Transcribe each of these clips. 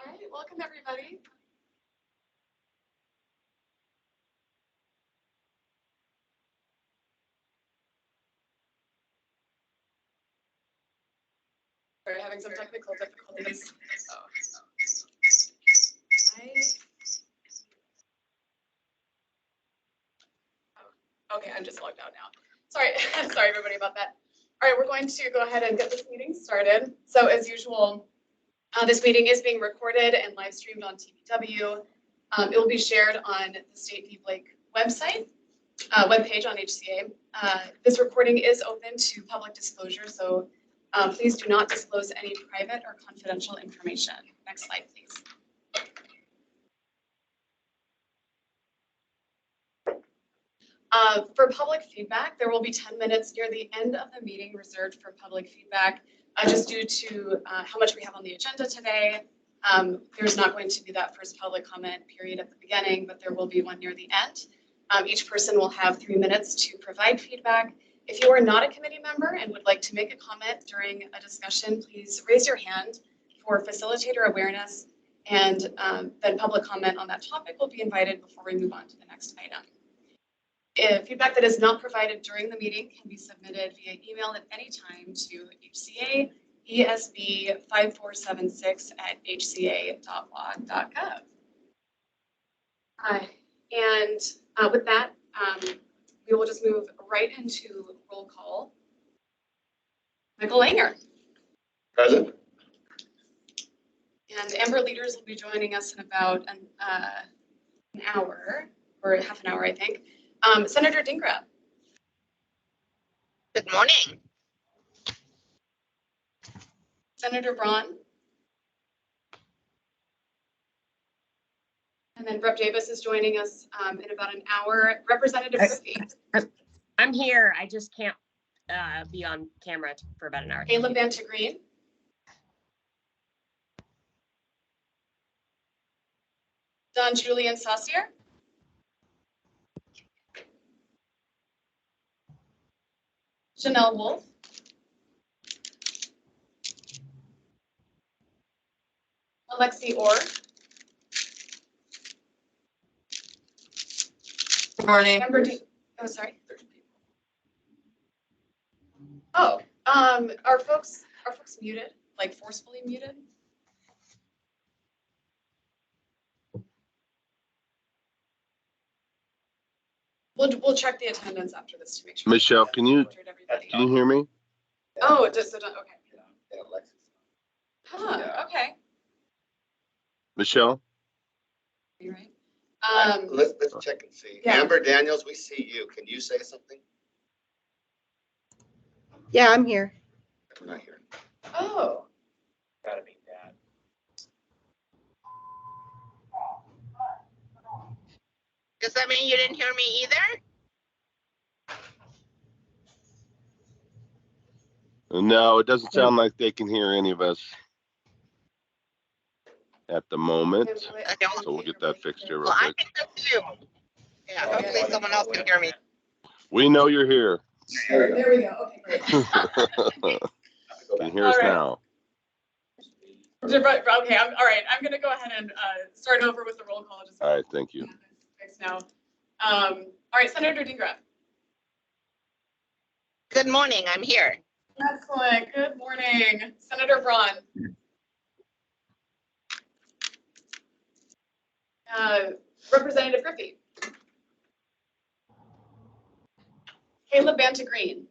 All right, welcome everybody. We're having some technical difficulties. Okay, I'm just logged out now. Sorry, sorry everybody about that. All right, we're going to go ahead and get this meeting started. So as usual, this meeting is being recorded and live streamed on TPW. It will be shared on the State v. Blake website, webpage on HCA. This recording is open to public disclosure, so please do not disclose any private or confidential information. Next slide, please. For public feedback, there will be 10 minutes near the end of the meeting reserved for public feedback, just due to how much we have on the agenda today. There's not going to be that first public comment period at the beginning, but there will be one near the end. Each person will have 3 minutes to provide feedback. If you are not a committee member and would like to make a comment during a discussion, please raise your hand for facilitator awareness, and then public comment on that topic will be invited before we move on to the next item. If feedback that is not provided during the meeting can be submitted via email at any time to hcaesb5476@hca.log.gov. And with that, we will just move right into roll call. Michael Langer. Present. And Amber Leaders will be joining us in about an hour, or half an hour, I think. Senator Dingra. Good morning. Senator Braun. And then Rep. Davis is joining us in about an hour. Representative Murphy. I'm here. I just can't be on camera for about an hour. Caleb Bantagreen. Don Julian Saucier. Janelle Wolf. Alexi Orr. Good morning. Amber oh, sorry. Oh, are folks muted? Like forcefully muted? We'll check the attendance after this to make sure. Michelle, can you hear me? Oh, just okay. Yeah, Alexis. Huh, Yeah. okay. Michelle? You're right. Let's check and see. Yeah. Amber Daniels, we see you. Can you say something? Yeah, I'm here. We're not here. Oh, Gotta be that. Does that mean you didn't hear me either? No, it doesn't sound like they can hear any of us at the moment. So we'll get that fixed here real Well, I quick. can hear you. Yeah, hopefully someone else can hear me. We know you're here. there we go. Okay, great. You can hear us All right. now. Okay, all right. I'm gonna go ahead and start over with the roll call. Just All right, thank you. fix now. All right, Senator Dingra. Good morning, I'm here. Excellent. Good morning, Senator Braun. Representative Griffey. Caleb Bantagreen.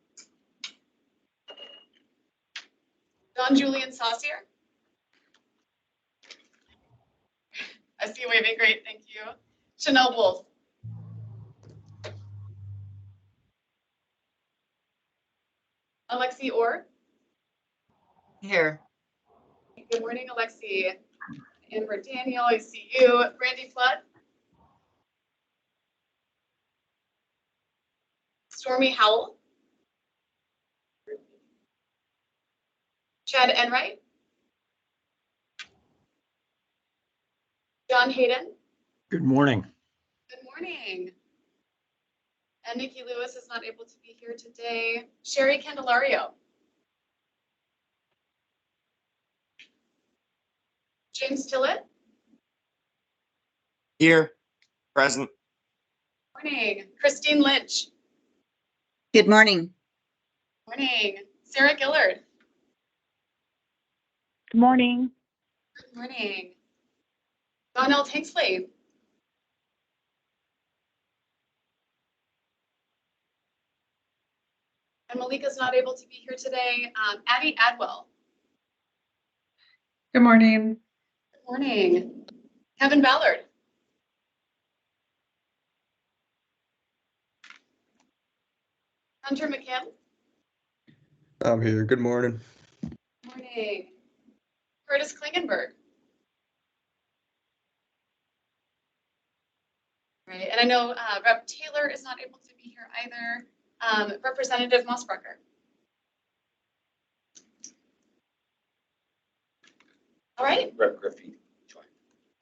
Don Julian Saucier. I see you waving. Great, thank you. Janelle Wolf. Alexi Orr. Here. Good morning, Alexi. Amber Daniel, I see you. Brandy Flood. Stormy Howell. Chad Enright. John Hayden. Good morning. Good morning. And Nikki Lewis is not able to be here today. Sherry Candelario. James Tillett. Here, present. Morning. Christine Lynch. Good morning. Morning. Sarah Gillard. Good morning. Good morning. Donnell Tanksley. And Malika's not able to be here today. Addie Adwell. Good morning. Good morning. Kevin Ballard. Hunter McKim. I'm here. Good morning. Good morning. Curtis Klingenberg. Right, and I know Rep. Taylor is not able to be here either. Representative Mossbrucker. All right. Rep. Griffey, join.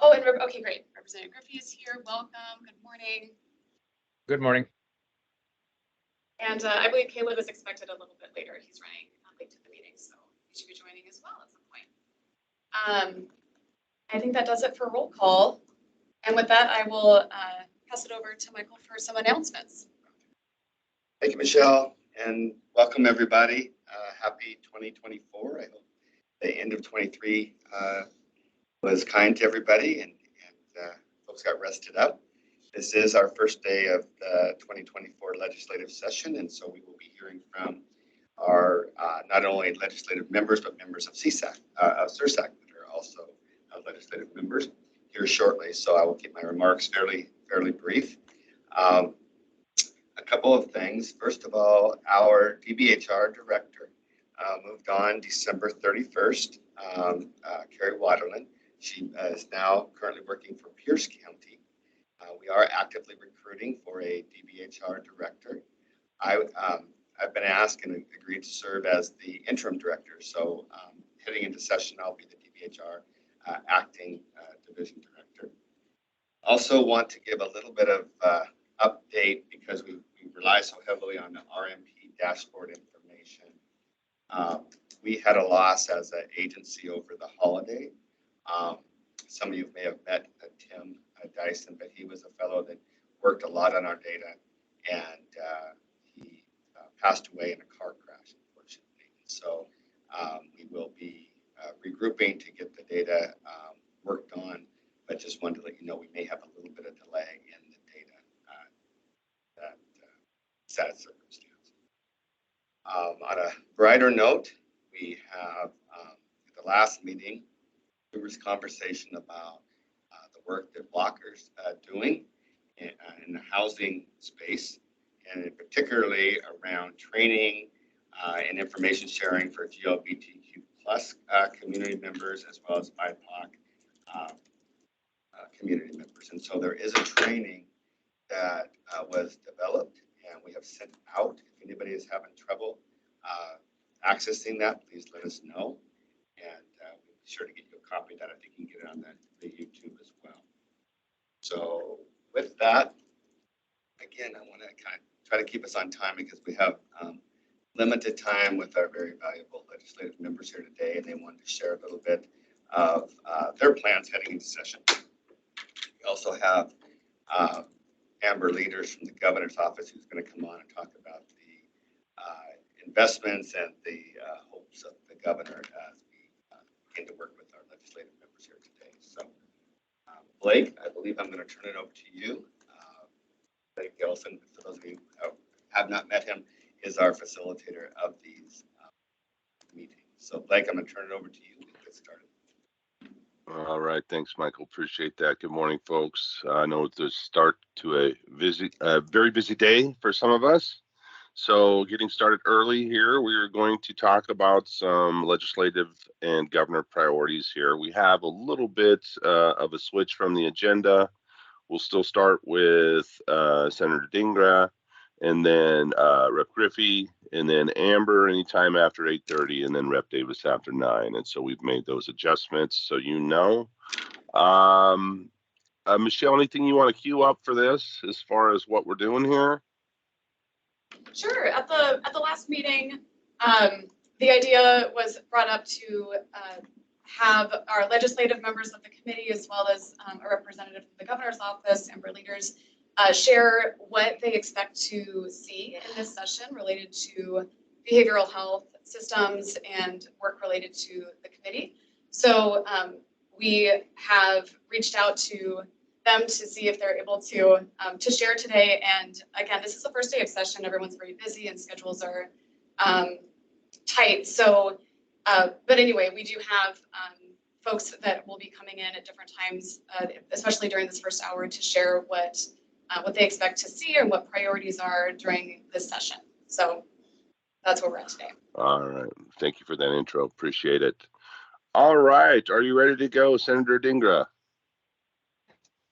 Oh, and okay, great. Representative Griffey is here. Welcome. Good morning. Good morning. And I believe Caleb is expected a little bit later. He's running late to the meeting, so he should be joining as well at some point. I think that does it for roll call. And with that, I will pass it over to Michael for some announcements. Thank you, Michelle, and welcome everybody. Happy 2024. I hope the end of 23 was kind to everybody and folks got rested up. This is our first day of the 2024 legislative session, and so we will be hearing from our not only legislative members, but members of SURSAC that are also legislative members here shortly. So I will keep my remarks fairly brief. A couple of things. First of all, our DBHR director moved on December 31st, Carrie Waterland. She is now currently working for Pierce County. We are actively recruiting for a DBHR director. I've been asked and agreed to serve as the interim director. So heading into session, I'll be the DBHR acting division director. Also want to give a little bit of update because we rely so heavily on the RMP dashboard information. We had a loss as an agency over the holiday. Some of you may have met Tim Dyson, but he was a fellow that worked a lot on our data, and he passed away in a car crash, unfortunately. So we will be regrouping to get the data worked on, but just wanted to let you know we may have a little bit of delay in the data that sad circumstance. On a brighter note, we have at the last meeting, there was conversation about the work that Walker's doing in the housing space, and particularly around training and information sharing for GLBTQ plus community members as well as BIPOC community members. And so there is a training that was developed and we have sent out. If anybody is having trouble accessing that, please let us know. And we'll be sure to get you a copy of that. I think you can get it on the YouTube as well. So with that, again, I want to kind of try to keep us on time because we have limited time with our very valuable legislative members here today, and they wanted to share a little bit of their plans heading into session. We also have Amber Leaders from the governor's office who's going to come on and talk about the investments and the hopes of the governor as we begin to work with our legislative members here today. So Blake, I believe I'm going to turn it over to you. Blake Gilson, for those of you who have not met him, is our facilitator of these meetings. So Blake, I'm going to turn it over to you to get started. All right. Thanks, Michael. Appreciate that. Good morning, folks. I know it's the start to a very busy day for some of us. So getting started early here, we are going to talk about some legislative and governor priorities here. We have a little bit of a switch from the agenda. We'll still start with Senator Dingra, and then Rep. Griffey, and then Amber anytime after 8:30, and then Rep. Davis after 9. And so we've made those adjustments so you know. Michelle, anything you want to queue up for this as far as what we're doing here? Sure. At the last meeting, the idea was brought up to have our legislative members of the committee, as well as a representative from the governor's office, and our leaders share what they expect to see in this session related to behavioral health systems and work related to the committee. So we have reached out to them to see if they're able to share today. And again, this is the first day of session. Everyone's very busy and schedules are tight. So, but anyway, we do have folks that will be coming in at different times, especially during this first hour, to share what they expect to see and what priorities are during this session. So that's where we're at today. All right. Thank you for that intro. Appreciate it. All right. Are you ready to go, Senator Dingra?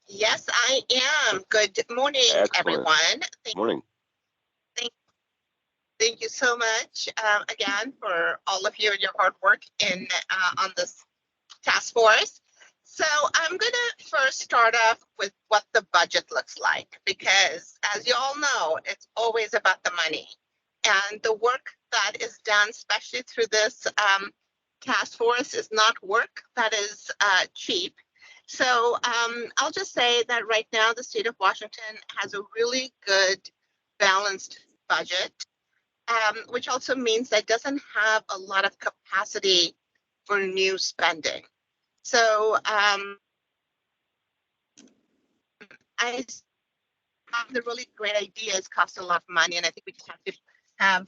Yes, I am. Good morning, Excellent. everyone. Morning. Thank you so much again for all of you and your hard work in on this task force. So I'm going to first start off with what the budget looks like, because as you all know, it's always about the money. And the work that is done, especially through this task force, is not work that is cheap. So I'll just say that right now the state of Washington has a really good balanced budget, which also means that it doesn't have a lot of capacity for new spending. So I have the really great ideas cost a lot of money, and I think we just have to have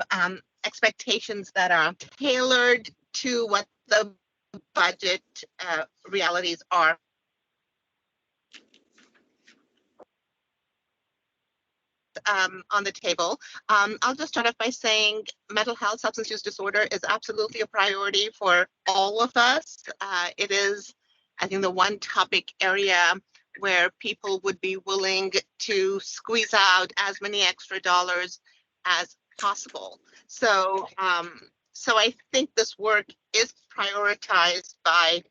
expectations that are tailored to what the budget realities are. On the table. I'll just start off by saying mental health, substance use disorder is absolutely a priority for all of us. It is, I think, the one topic area where people would be willing to squeeze out as many extra dollars as possible. So, so I think this work is prioritized by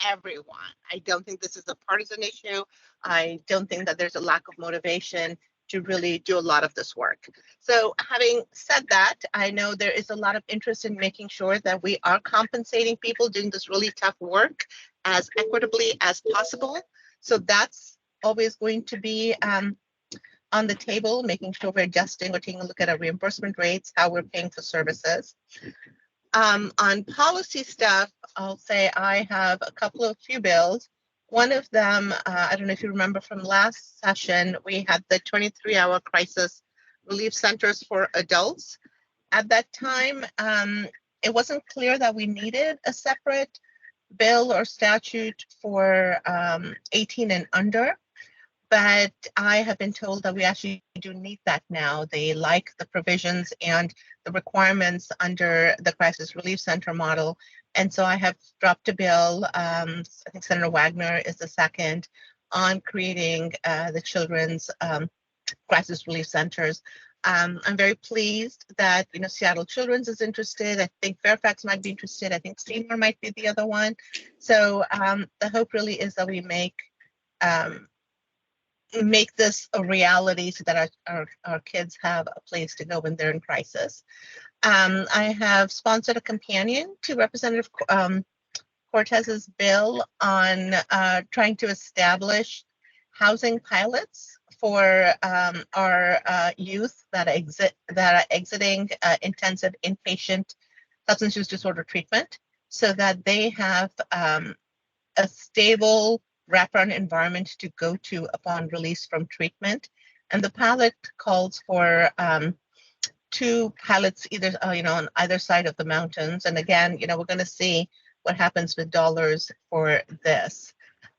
everyone. I don't think this is a partisan issue. I don't think that there's a lack of motivation to really do a lot of this work. So having said that, I know there is a lot of interest in making sure that we are compensating people doing this really tough work as equitably as possible. So that's always going to be on the table, making sure we're adjusting or taking a look at our reimbursement rates, how we're paying for services. On policy stuff, I'll say I have a few bills. One of them, I don't know if you remember from last session, we had the 23-hour crisis relief centers for adults. At that time, it wasn't clear that we needed a separate bill or statute for 18 and under, but I have been told that we actually do need that now. They like the provisions and the requirements under the crisis relief center model. And so I have dropped a bill, I think Senator Wagner is the second, on creating the children's crisis relief centers. I'm very pleased that Seattle Children's is interested. I think Fairfax might be interested. I think Seymour might be the other one. So the hope really is that we make this a reality so that our kids have a place to go when they're in crisis. I have sponsored a companion to Representative Cortez's bill on trying to establish housing pilots for our youth that are exiting intensive inpatient substance use disorder treatment, so that they have a stable wraparound environment to go to upon release from treatment. And the pilot calls for 2 pilots either on either side of the mountains. And again, we're going to see what happens with dollars for this.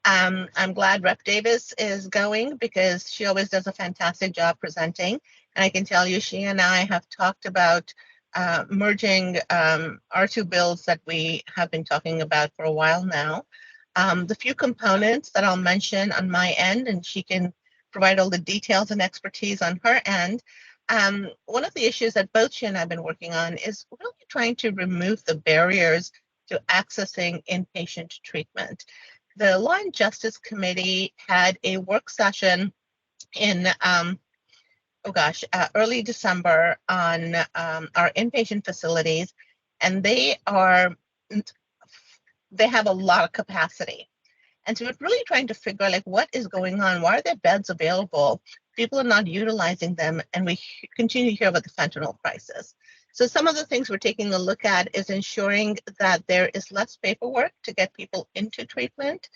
I'm glad Rep Davis is going, because she always does a fantastic job presenting. And I can tell you, she and I have talked about merging our 2 bills that we have been talking about for a while now. The few components that I'll mention on my end, and she can provide all the details and expertise on her end. One of the issues that both she and I have been working on is really trying to remove the barriers to accessing inpatient treatment. The Law and Justice Committee had a work session in early December on our inpatient facilities, and they are they have a lot of capacity. And so we're really trying to figure out like what is going on? Why are there beds available? People are not utilizing them, and we continue to hear about the fentanyl crisis. So some of the things we're taking a look at is ensuring that there is less paperwork to get people into treatment.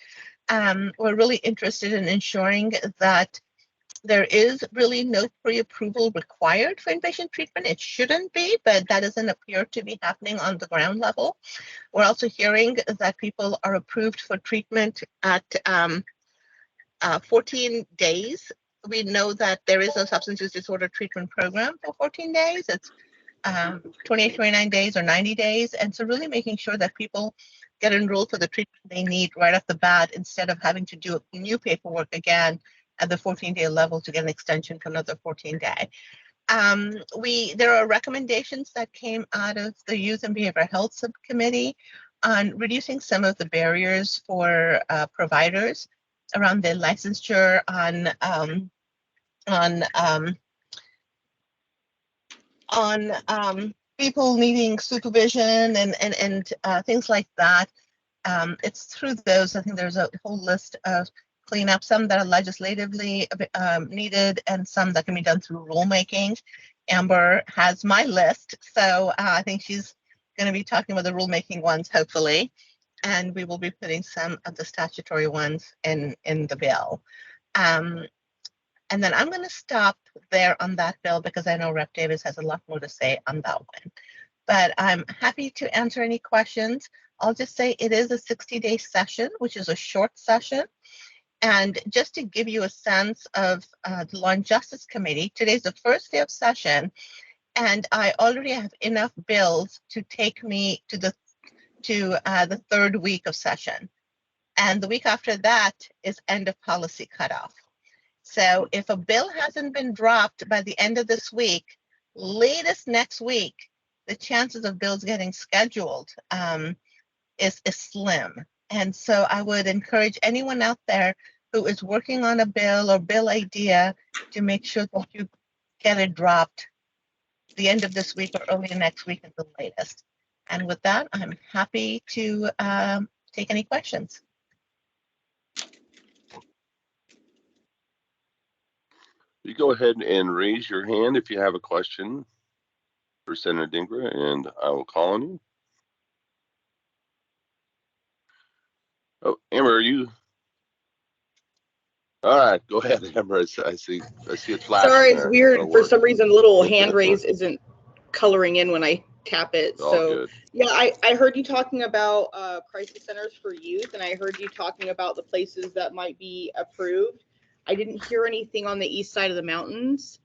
We're really interested in ensuring that there is really no pre-approval required for inpatient treatment. It shouldn't be, but that doesn't appear to be happening on the ground level. We're also hearing that people are approved for treatment at 14 days. We know that there is a substance use disorder treatment program for 14 days. It's 28, 29 days or 90 days. And so really making sure that people get enrolled for the treatment they need right off the bat instead of having to do new paperwork again at the 14-day level to get an extension for another 14-day. There are recommendations that came out of the Youth and Behavioral Health Subcommittee on reducing some of the barriers for providers around their licensure, on people needing supervision and things like that. It's through those. I think there's a whole list of cleanup, some that are legislatively needed and some that can be done through rulemaking. Amber has my list, so I think she's going to be talking about the rulemaking ones, hopefully, and we will be putting some of the statutory ones in the bill. And then I'm going to stop there on that bill because I know Rep. Davis has a lot more to say on that one. But I'm happy to answer any questions. I'll just say it is a 60-day session, which is a short session. And just to give you a sense of the Law and Justice Committee, today's the first day of session, and I already have enough bills to take me to the third week of session. And the week after that is end of policy cutoff. So if a bill hasn't been dropped by the end of this week, latest next week, the chances of bills getting scheduled is slim. And so I would encourage anyone out there who is working on a bill or bill idea to make sure that you get it dropped the end of this week or early next week at the latest. And with that, I'm happy to take any questions. You go ahead and raise your hand if you have a question for Senator Dingra, and I will call on you. Oh, Amber, are you? All right, go ahead, Amber. I see it flashing. Sorry, it's there. weird. That'll For work. some reason, the little hand raise isn't coloring in when I tap it. All So good. yeah, I heard you talking about crisis centers for youth, and I heard you talking about the places that might be approved. I didn't hear anything on the east side of the mountains.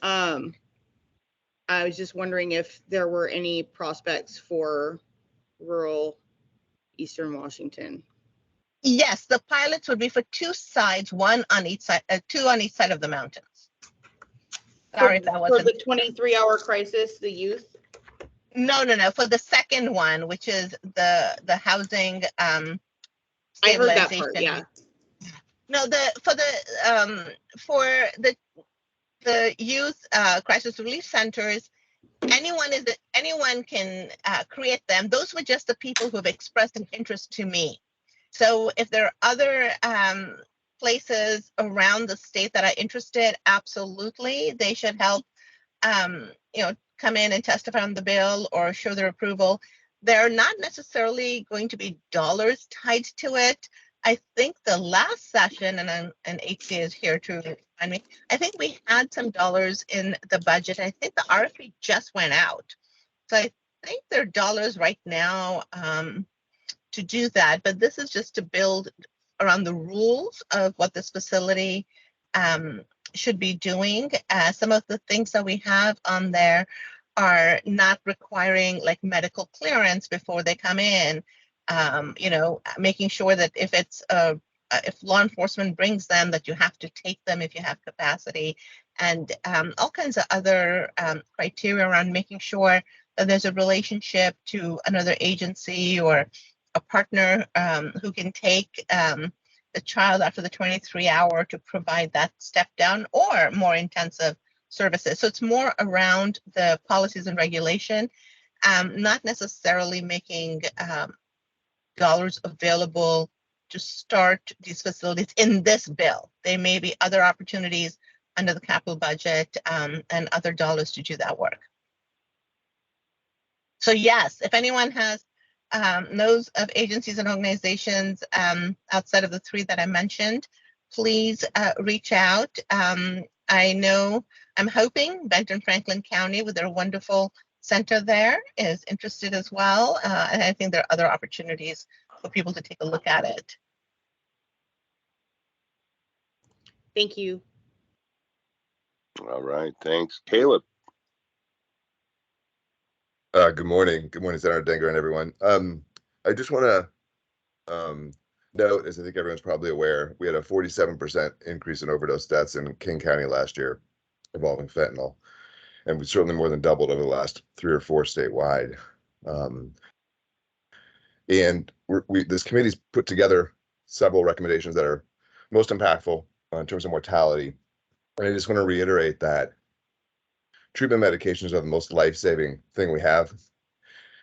I was just wondering if there were any prospects for rural Eastern Washington. Yes, the pilots would be for two sides, one on each side, two on each side of the mountains. Sorry if that wasn't. For the 23-hour crisis, the youth? No. For the second one, which is the housing I heard that part, yeah. No, for the youth crisis relief centers, anyone can create them. Those were just the people who have expressed an interest to me. So if there are other places around the state that are interested, absolutely, they should help, come in and testify on the bill or show their approval. They're not necessarily going to be dollars tied to it. I think the last session, and HC is here to remind me, I think we had some dollars in the budget. I think the RFP just went out. So I think there are dollars right now to do that, but this is just to build around the rules of what this facility should be doing. Some of the things that we have on there are not requiring like medical clearance before they come in. Making sure that if law enforcement brings them, that you have to take them if you have capacity, and all kinds of other criteria around making sure that there's a relationship to another agency or a partner who can take the child after the 23-hour to provide that step down or more intensive services. So it's more around the policies and regulation, not necessarily making dollars available to start these facilities in this bill. There may be other opportunities under the capital budget and other dollars to do that work. So yes, if anyone has knows of agencies and organizations outside of the three that I mentioned, please reach out. I know, I'm hoping Benton Franklin County with their wonderful center there is interested as well. And I think there are other opportunities for people to take a look at it. Thank you. All right, thanks. Caleb. Good morning. Good morning, Senator Dinger and everyone. I just want to note, as I think everyone's probably aware, we had a 47% increase in overdose deaths in King County last year involving fentanyl. And we certainly more than doubled over the last 3 or 4 statewide. And this committee's put together several recommendations that are most impactful in terms of mortality. And I just want to reiterate that treatment medications are the most life-saving thing we have.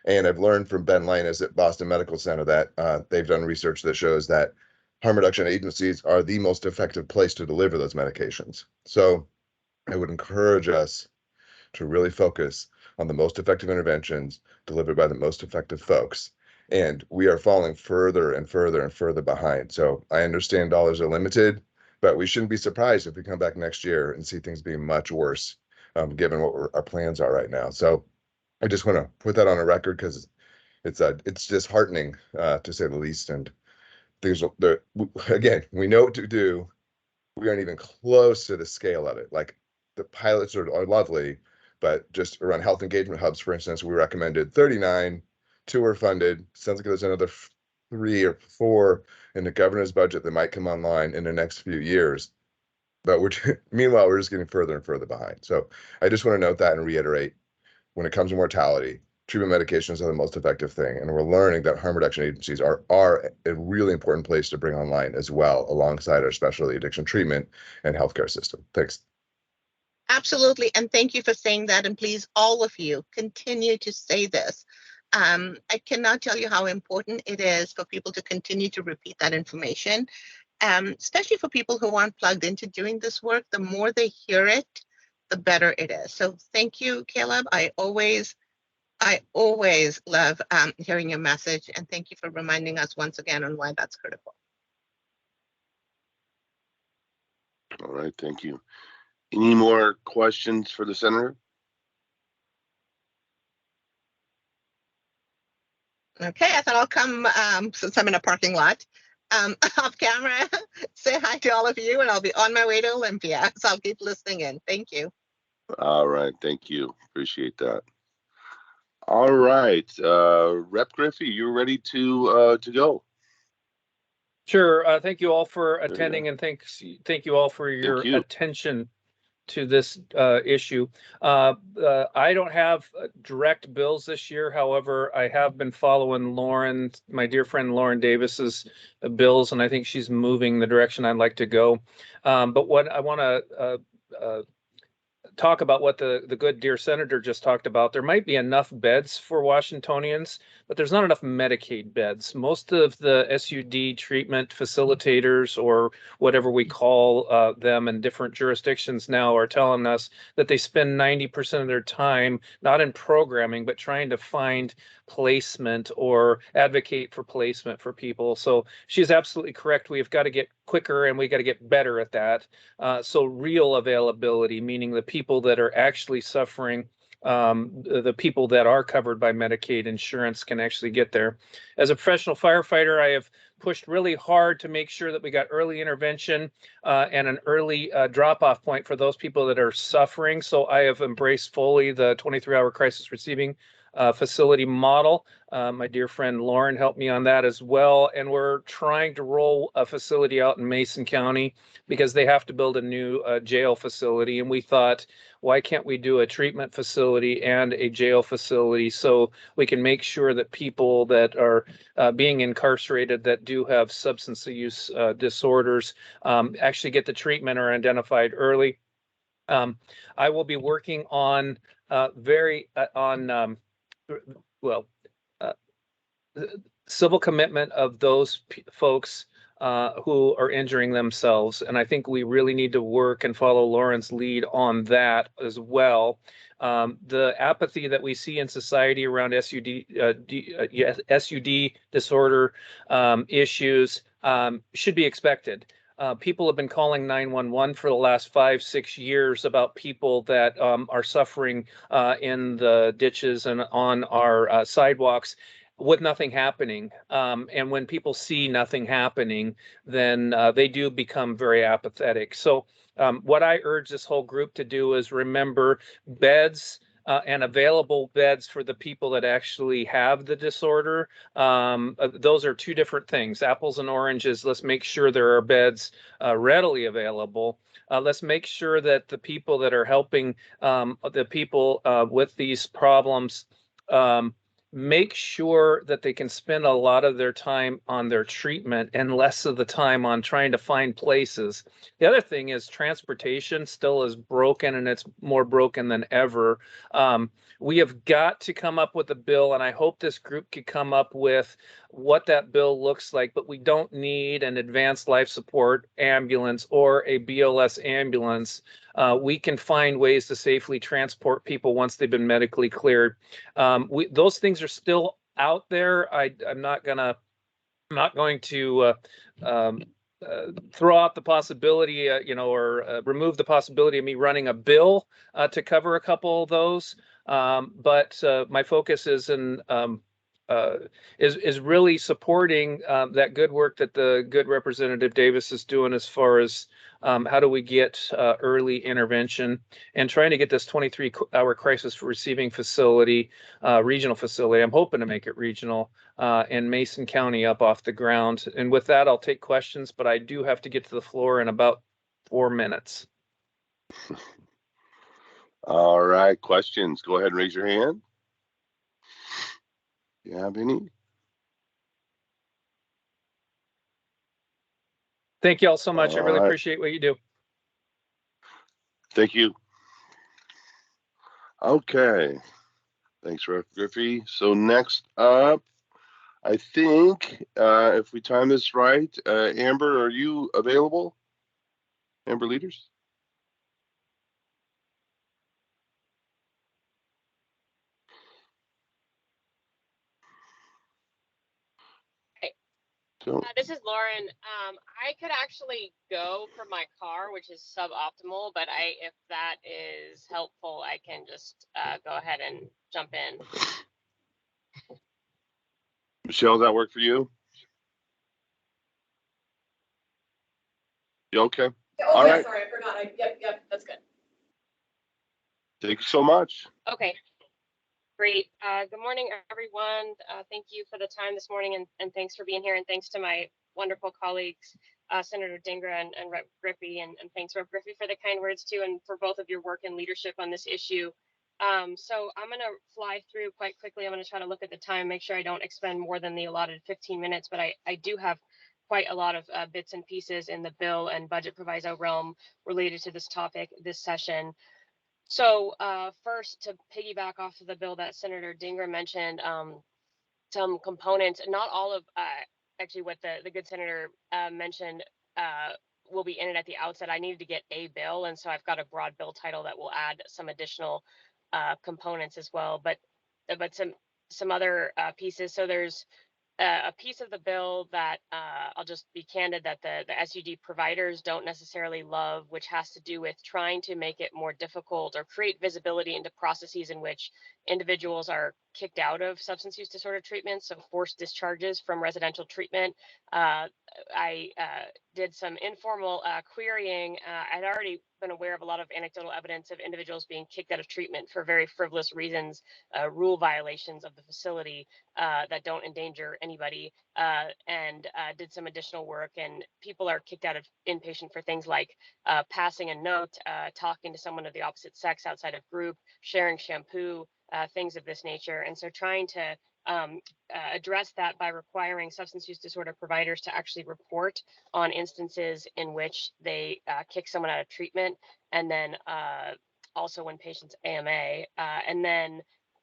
And I've learned from Ben Linus at Boston Medical Center that they've done research that shows that harm reduction agencies are the most effective place to deliver those medications. So I would encourage us to really focus on the most effective interventions delivered by the most effective folks. And we are falling further and further and further behind. So I understand dollars are limited, but we shouldn't be surprised if we come back next year and see things being much worse, given what our plans are right now. So I just want to put that on a record because it's disheartening to say the least. And things again, we know what to do. We aren't even close to the scale of it. Like the pilots are lovely, but just around health engagement hubs, for instance, we recommended 39, 2 are funded. Sounds like there's another 3 or 4 in the governor's budget that might come online in the next few years. But meanwhile, we're just getting further and further behind. So I just want to note that and reiterate, when it comes to mortality, treatment medications are the most effective thing. And we're learning that harm reduction agencies are a really important place to bring online as well, alongside our specialty addiction treatment and healthcare system. Thanks. Absolutely. And thank you for saying that. And please, all of you, continue to say this. I cannot tell you how important it is for people to continue to repeat that information, especially for people who aren't plugged into doing this work. The more they hear it, the better it is. So thank you, Caleb. I always love hearing your message, and thank you for reminding us once again on why that's critical. All right, thank you. Any more questions for the senator? Okay, I thought I'll come since I'm in a parking lot off camera, say hi to all of you, and I'll be on my way to Olympia. So I'll keep listening in. Thank you. All right, thank you. Appreciate that. All right, Rep Griffey, you're ready to go. Sure. Thank you all for you attending, and thank you all for your you. attention to this issue. I don't have direct bills this year. However, I have been following my dear friend Lauren Davis's bills, and I think she's moving the direction I'd like to go. But what I want to talk about what the good dear senator just talked about. There might be enough beds for Washingtonians, but there's not enough Medicaid beds. Most of the SUD treatment facilitators, or whatever we call them in different jurisdictions now, are telling us that they spend 90% of their time not in programming, but trying to find placement or advocate for placement for people. So she's absolutely correct. We've got to get quicker and we got to get better at that. So real availability, meaning the people that are actually suffering, the people that are covered by Medicaid insurance can actually get there. As a professional firefighter, I have pushed really hard to make sure that we got early intervention and an early drop-off point for those people that are suffering. So I have embraced fully the 23-hour crisis receiving facility model. My dear friend Lauren helped me on that as well. And we're trying to roll a facility out in Mason County because they have to build a new jail facility. And we thought, why can't we do a treatment facility and a jail facility so we can make sure that people that are being incarcerated that do have substance use disorders actually get the treatment or identified early. I will be working on civil commitment of those folks who are injuring themselves. And I think we really need to work and follow Lauren's lead on that as well. The apathy that we see in society around SUD disorder issues should be expected. People have been calling 911 for the last 5-6 years about people that are suffering in the ditches and on our sidewalks with nothing happening. And when people see nothing happening, then they do become very apathetic. So what I urge this whole group to do is remember beds and available beds for the people that actually have the disorder. Those are two different things, apples and oranges. Let's make sure there are beds readily available. Let's make sure that the people that are helping the people with these problems make sure that they can spend a lot of their time on their treatment and less of the time on trying to find places. The other thing is transportation still is broken, and it's more broken than ever. We have got to come up with a bill, and I hope this group could come up with what that bill looks like, but we don't need an advanced life support ambulance or a BLS ambulance. We can find ways to safely transport people once they've been medically cleared. Those things are still out there. I'm not going to throw out the possibility, or remove the possibility of me running a bill to cover a couple of those. But my focus is is really supporting that good work that the good Representative Davis is doing as far as how do we get early intervention and trying to get this 23-hour crisis receiving facility, regional facility. I'm hoping to make it regional in Mason County up off the ground. And with that, I'll take questions, but I do have to get to the floor in about 4 minutes. All right, questions. Go ahead and raise your hand. Do you have any? Thank you all so much. I really right. appreciate what you do. Thank you. Okay. Thanks, Rep. Griffey. So next up, I think if we time this right, Amber, are you available? Amber Leaders? This is Lauren. I could actually go from my car, which is suboptimal, but if that is helpful, I can just go ahead and jump in. Michelle, does that work for you? You okay? Oh, All yeah, right. sorry, I forgot. Yep, that's good. Thank you so much. Okay, great. Good morning, everyone. Thank you for the time this morning, and thanks for being here, and thanks to my wonderful colleagues, Senator Dingra and Rep. Griffey, and thanks, Rep. Griffey, for the kind words too, and for both of your work and leadership on this issue. So I'm going to fly through quite quickly. I'm going to try to look at the time, make sure I don't expend more than the allotted 15 minutes, but I do have quite a lot of bits and pieces in the bill and budget proviso realm related to this topic this session. So first, to piggyback off of the bill that Senator Dingra mentioned, some components, not all of actually what the good senator mentioned will be in it at the outset. I needed to get a bill, and so I've got a broad bill title that will add some additional components as well, but some other pieces. So there's a piece of the bill that I'll just be candid that the SUD providers don't necessarily love, which has to do with trying to make it more difficult or create visibility into processes in which individuals are kicked out of substance use disorder treatment, so forced discharges from residential treatment. I did some informal querying. I'd already been aware of a lot of anecdotal evidence of individuals being kicked out of treatment for very frivolous reasons, rule violations of the facility that don't endanger anybody, and did some additional work. And people are kicked out of inpatient for things like passing a note, talking to someone of the opposite sex outside of group, sharing shampoo, things of this nature. And so trying to address that by requiring substance use disorder providers to actually report on instances in which they kick someone out of treatment, and then also when patients AMA, and then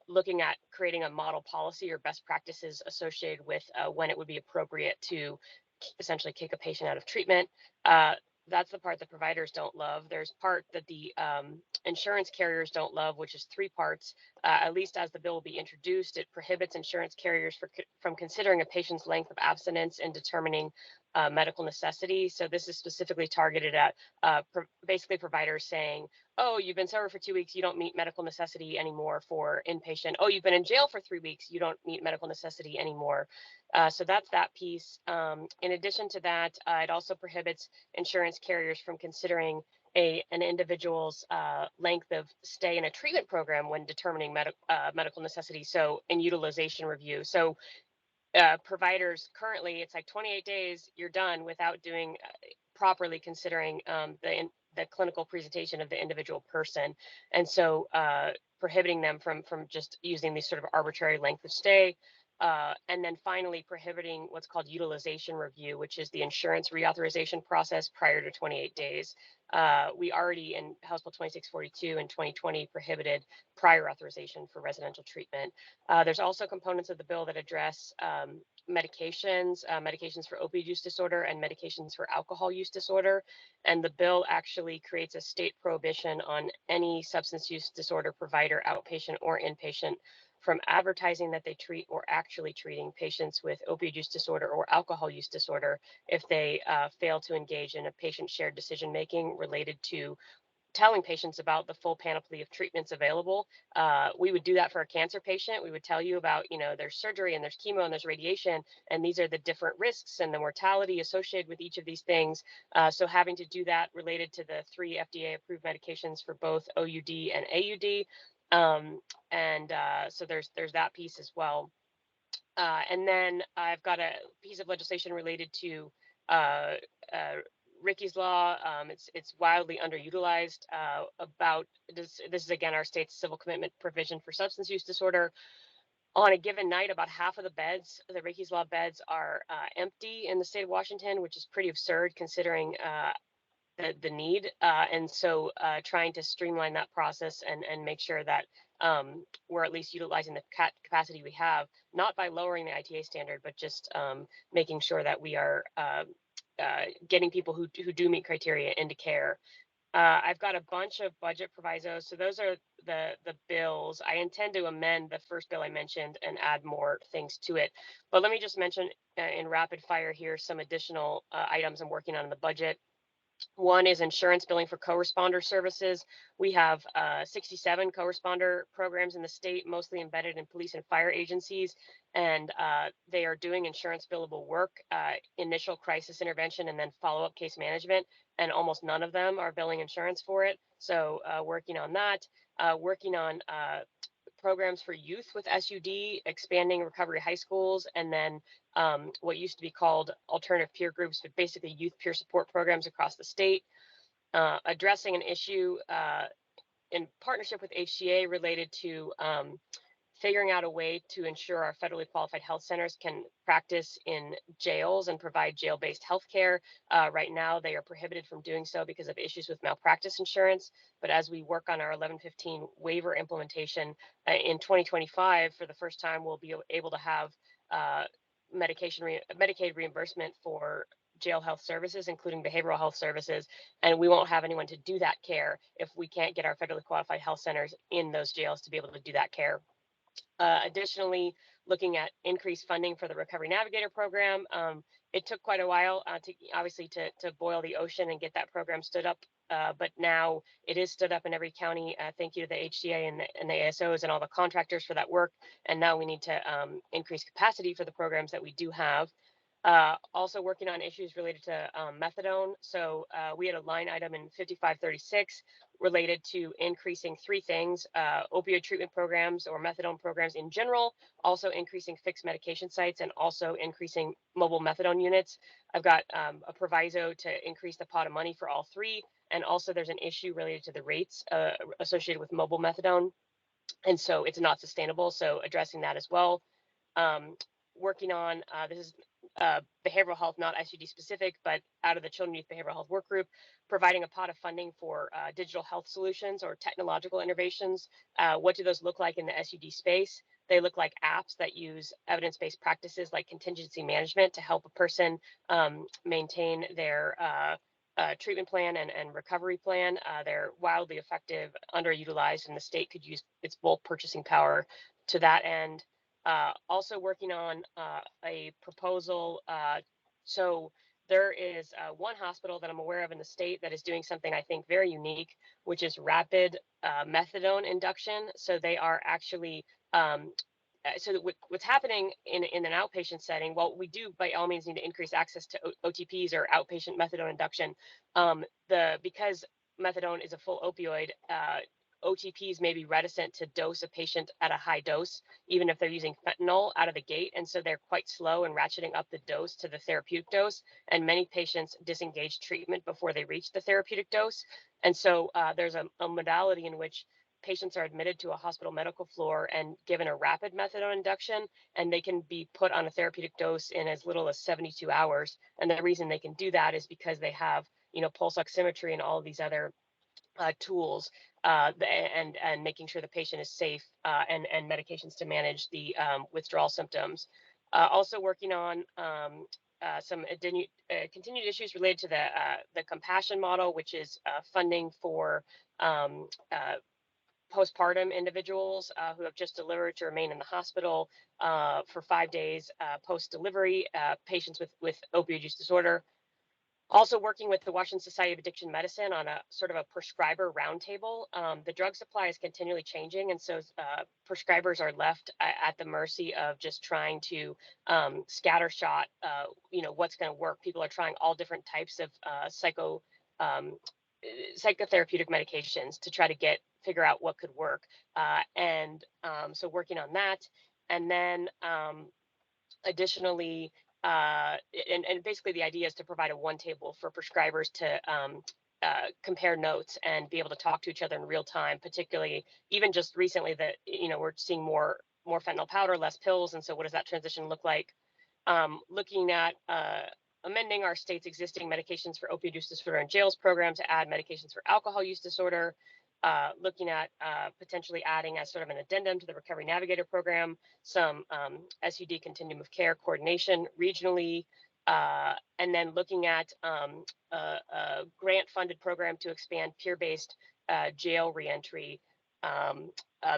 looking at creating a model policy or best practices associated with when it would be appropriate to essentially kick a patient out of treatment. That's the part that providers don't love. There's part that the insurance carriers don't love, which is three parts. At least as the bill will be introduced, it prohibits insurance carriers from considering a patient's length of abstinence in determining medical necessity. So this is specifically targeted at basically providers saying, oh, you've been sober for 2 weeks, you don't meet medical necessity anymore for inpatient. Oh, you've been in jail for 3 weeks, you don't meet medical necessity anymore. So that's that piece. In addition to that, it also prohibits insurance carriers from considering an individual's length of stay in a treatment program when determining medical necessity. So in utilization review. So providers currently, it's like 28 days, you're done without doing properly considering the clinical presentation of the individual person. And so prohibiting them from just using these sort of arbitrary length of stay. And then finally prohibiting what's called utilization review, which is the insurance reauthorization process prior to 28 days. We already in House Bill 2642 in 2020 prohibited prior authorization for residential treatment. There's also components of the bill that address medications for opioid use disorder and medications for alcohol use disorder. And the bill actually creates a state prohibition on any substance use disorder provider, outpatient or inpatient, from advertising that they treat or actually treating patients with opioid use disorder or alcohol use disorder if they fail to engage in a patient shared decision making related to telling patients about the full panoply of treatments available. We would do that for a cancer patient. We would tell you about, there's surgery and there's chemo and there's radiation, and these are the different risks and the mortality associated with each of these things. So having to do that related to the 3 FDA approved medications for both OUD and AUD. So there's that piece as well. And then I've got a piece of legislation related to Ricky's Law. It's wildly underutilized. About this is again our state's civil commitment provision for substance use disorder. On a given night, about half of the beds, the Ricky's Law beds, are empty in the state of Washington, which is pretty absurd considering the need. And so trying to streamline that process and make sure that we're at least utilizing the capacity we have, not by lowering the ITA standard, but just making sure that we are getting people who do meet criteria into care. I've got a bunch of budget provisos. So those are the bills. I intend to amend the first bill I mentioned and add more things to it. But let me just mention in rapid fire here some additional items I'm working on in the budget. One is insurance billing for co-responder services. We have 67 co-responder programs in the state, mostly embedded in police and fire agencies, and they are doing insurance billable work, initial crisis intervention, and then follow-up case management, and almost none of them are billing insurance for it. So working on that, working on programs for youth with SUD, expanding recovery high schools, and then what used to be called alternative peer groups, but basically youth peer support programs across the state, addressing an issue in partnership with HCA related to figuring out a way to ensure our federally qualified health centers can practice in jails and provide jail-based health care. Right now, they are prohibited from doing so because of issues with malpractice insurance. But as we work on our 1115 waiver implementation in 2025, for the first time, we'll be able to have Medicaid reimbursement for jail health services, including behavioral health services, and we won't have anyone to do that care if we can't get our federally qualified health centers in those jails to be able to do that care. Additionally, looking at increased funding for the Recovery Navigator program. It took quite a while to boil the ocean and get that program stood up, but now it is stood up in every county. Thank you to the HCA and the ASOs and all the contractors for that work. And now we need to increase capacity for the programs that we do have. Also working on issues related to methadone. So we had a line item in 5536 related to increasing 3 things: opioid treatment programs or methadone programs in general, also increasing fixed medication sites, and also increasing mobile methadone units. I've got a proviso to increase the pot of money for all 3. And also there's an issue related to the rates associated with mobile methadone. And so it's not sustainable. So addressing that as well. Working on, this is behavioral health, not SUD specific, but out of the Children Youth Behavioral Health Work Group, providing a pot of funding for digital health solutions or technological innovations. What do those look like in the SUD space? They look like apps that use evidence-based practices like contingency management to help a person maintain their treatment plan and recovery plan. They're wildly effective, underutilized, and the state could use its bulk purchasing power to that end. Also working on a proposal. So there is one hospital that I'm aware of in the state that is doing something I think very unique, which is rapid methadone induction. So they are actually so what's happening in an outpatient setting, well, we do by all means need to increase access to OTPs or outpatient methadone induction. Because methadone is a full opioid, OTPs may be reticent to dose a patient at a high dose, even if they're using fentanyl out of the gate. And so they're quite slow in ratcheting up the dose to the therapeutic dose. And many patients disengage treatment before they reach the therapeutic dose. And so there's a modality in which patients are admitted to a hospital medical floor and given a rapid methadone induction, and they can be put on a therapeutic dose in as little as 72 hours. And the reason they can do that is because they have, pulse oximetry and all of these other tools and making sure the patient is safe and medications to manage the withdrawal symptoms. Also working on some continued issues related to the compassion model, which is funding for postpartum individuals who have just delivered to remain in the hospital for 5 days post-delivery, patients with opioid use disorder. Also working with the Washington Society of Addiction Medicine on a sort of a prescriber roundtable. The drug supply is continually changing, and so prescribers are left at the mercy of just trying to scattershot, what's going to work. People are trying all different types of psychotherapeutic medications to try to figure out what could work. So working on that. And then additionally, and basically the idea is to provide a one table for prescribers to compare notes and be able to talk to each other in real time, particularly even just recently that, we're seeing more fentanyl powder, less pills. And so what does that transition look like? Looking at amending our state's existing medications for opioid use disorder and jails program to add medications for alcohol use disorder, looking at potentially adding as sort of an addendum to the Recovery Navigator program, some SUD continuum of care coordination regionally, and then looking at a grant-funded program to expand peer-based jail reentry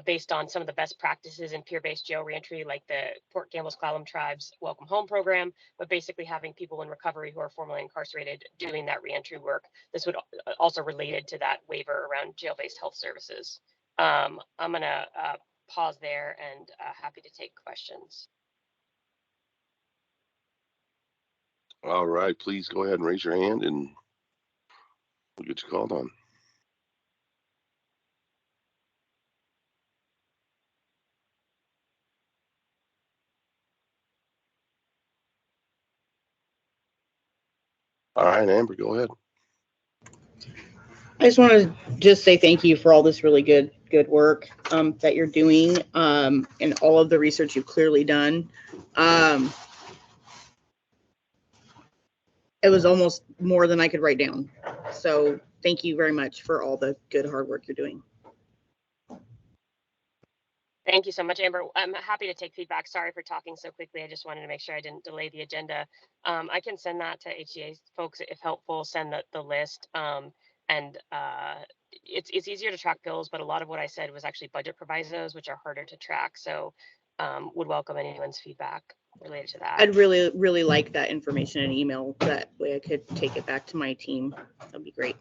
based on some of the best practices in peer-based jail reentry, like the Port Gamble Clallam Tribe's Welcome Home program, but basically having people in recovery who are formerly incarcerated doing that reentry work. This would also related to that waiver around jail-based health services. I'm going to pause there and happy to take questions. All right, please go ahead and raise your hand and we'll get you called on. All right, Amber, go ahead. I just want to just say thank you for all this really good work that you're doing and all of the research you've clearly done. It was almost more than I could write down. So thank you very much for all the good hard work you're doing. Thank you so much, Amber. I'm happy to take feedback. Sorry for talking so quickly. I just wanted to make sure I didn't delay the agenda. I can send that to HCA folks if helpful, send the list. It's easier to track bills, but a lot of what I said was actually budget provisos, which are harder to track. So would welcome anyone's feedback related to that. I'd really, really like that information in email. That way I could take it back to my team. That'd be great.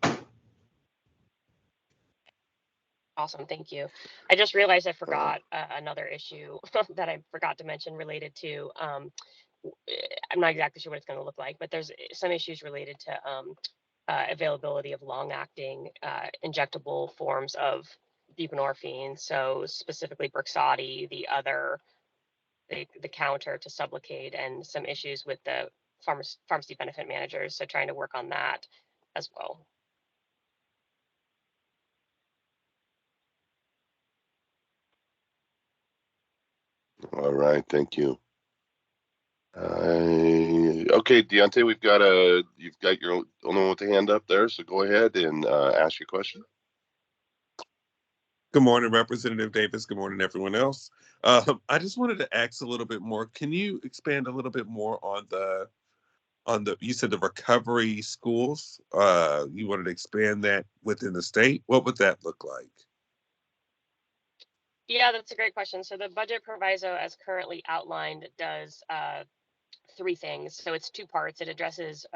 Awesome, thank you. I just realized I forgot another issue that I forgot to mention related to, I'm not exactly sure what it's going to look like, but there's some issues related to availability of long-acting injectable forms of buprenorphine. So specifically Brixadi, the counter to Sublocade, and some issues with the pharmacy benefit managers. So trying to work on that as well. All right, thank you. Okay, Deontay, you've got your only one with the hand up there, so go ahead and ask your question. Good morning, Representative Davis. Good morning, everyone else. I just wanted to ask a little bit more. Can you expand a little bit more on you said the recovery schools? You wanted to expand that within the state. What would that look like? Yeah, that's a great question. So the budget proviso as currently outlined does three things. So it's two parts. It addresses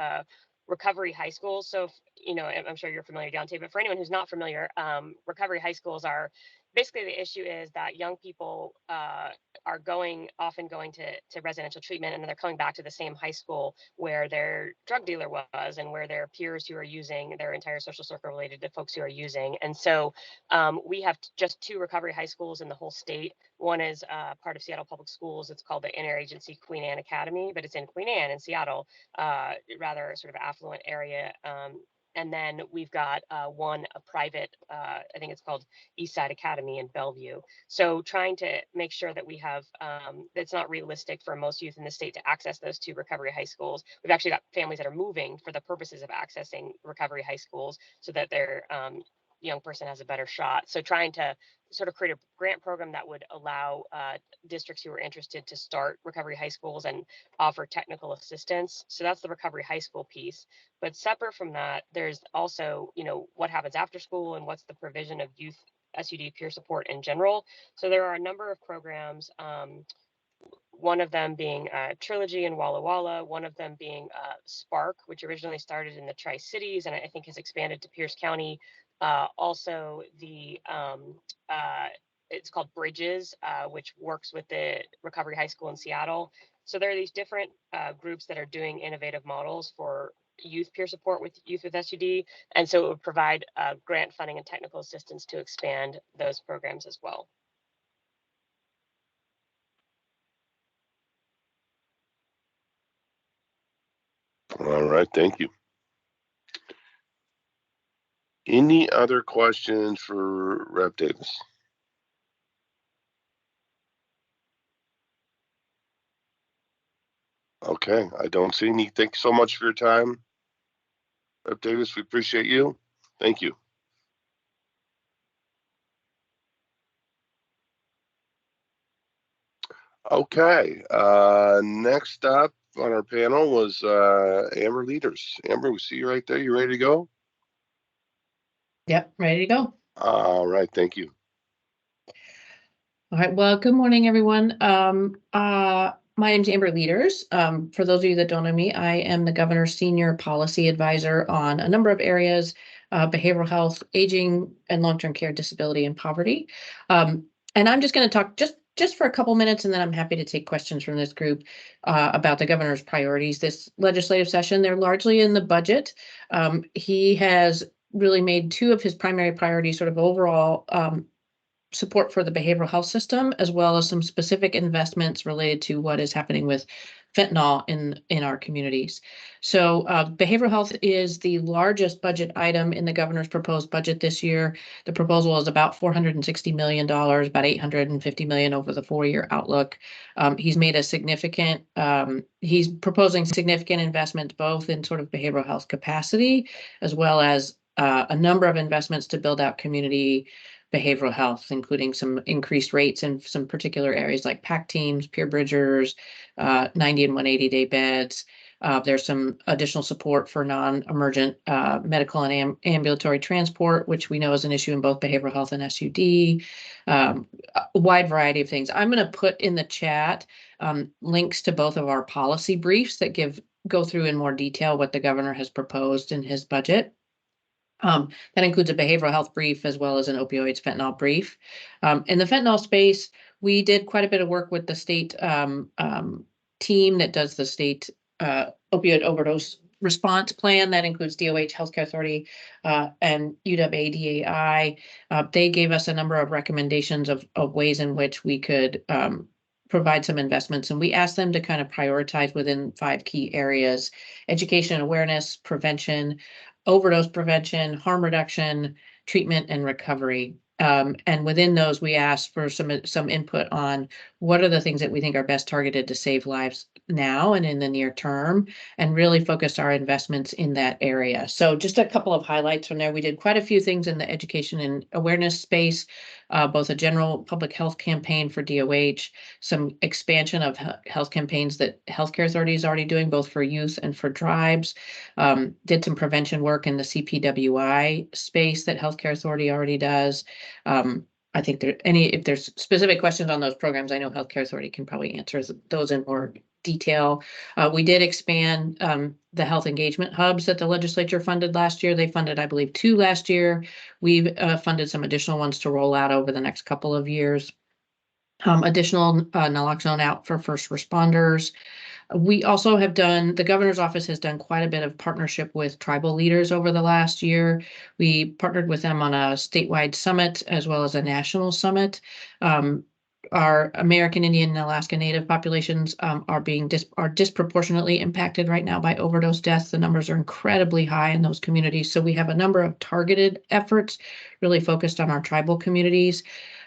recovery high schools. So, I'm sure you're familiar, Deontay, but for anyone who's not familiar, recovery high schools are basically, the issue is that young people are often going to residential treatment, and then they're coming back to the same high school where their drug dealer was and where their peers who are using, their entire social circle related to folks who are using. And so we have just two recovery high schools in the whole state. One is part of Seattle Public Schools. It's called the Interagency Queen Anne Academy, but it's in Queen Anne in Seattle, rather sort of affluent area. And then we've got a private, I think it's called Eastside Academy in Bellevue. So trying to make sure that we have, it's not realistic for most youth in the state to access those two recovery high schools. We've actually got families that are moving for the purposes of accessing recovery high schools so that their young person has a better shot. So trying to sort of create a grant program that would allow districts who are interested to start recovery high schools and offer technical assistance. So that's the recovery high school piece. But separate from that, there's also, what happens after school and what's the provision of youth SUD peer support in general. So there are a number of programs, one of them being Trilogy in Walla Walla, one of them being Spark, which originally started in the Tri-Cities and I think has expanded to Pierce County. Also, it's called Bridges, which works with the Recovery High School in Seattle. So there are these different groups that are doing innovative models for youth peer support with youth with SUD. And so it would provide grant funding and technical assistance to expand those programs as well. All right, thank you. Any other questions for Rep. Davis? Okay, I don't see any. Thank you so much for your time, Rep. Davis. We appreciate you. Thank you. Okay, next up on our panel was Amber Leaders. Amber, we see you right there. You ready to go? Yep, ready to go. All right, thank you. All right, well, good morning, everyone. My name's Amber Leaders. For those of you that don't know me, I am the governor's senior policy advisor on a number of areas, behavioral health, aging, and long-term care, disability, and poverty. And I'm just going to talk just for a couple minutes, and then I'm happy to take questions from this group about the governor's priorities this legislative session. They're largely in the budget. He has really made two of his primary priorities sort of overall support for the behavioral health system, as well as some specific investments related to what is happening with fentanyl in our communities. So behavioral health is the largest budget item in the governor's proposed budget this year. The proposal is about $460 million, about $850 million over the 4-year outlook. He's made a significant, he's proposing significant investments both in sort of behavioral health capacity, as well as a number of investments to build out community behavioral health, including some increased rates in some particular areas like PAC teams, peer bridgers, 90 and 180-day beds. There's some additional support for non-emergent medical and ambulatory transport, which we know is an issue in both behavioral health and SUD. A wide variety of things. I'm going to put in the chat links to both of our policy briefs that go through in more detail what the governor has proposed in his budget. That includes a behavioral health brief as well as an opioids fentanyl brief. In the fentanyl space, we did quite a bit of work with the state team that does the state opioid overdose response plan. That includes DOH, Healthcare Authority, and UW-ADAI. They gave us a number of recommendations of ways in which we could provide some investments, and we asked them to kind of prioritize within 5 key areas: education and awareness, prevention, overdose prevention, harm reduction, treatment, and recovery. And within those, we asked for some input on what are the things that we think are best targeted to save lives now and in the near term, and really focused our investments in that area. So just a couple of highlights from there. We did quite a few things in the education and awareness space, both a general public health campaign for DOH, some expansion of health campaigns that healthcare authority is already doing, both for youth and for tribes. Did some prevention work in the CPWI space that healthcare authority already does. I think if there's specific questions on those programs, I know healthcare authority can probably answer those in more detail. We did expand the health engagement hubs that the legislature funded last year. They funded, I believe, 2 last year. We've funded some additional ones to roll out over the next couple of years. Additional naloxone out for first responders. We also have done, the governor's office has done quite a bit of partnership with tribal leaders over the last year. We partnered with them on a statewide summit as well as a national summit. Our American Indian and Alaska Native populations are disproportionately impacted right now by overdose deaths. The numbers are incredibly high in those communities. So we have a number of targeted efforts really focused on our tribal communities.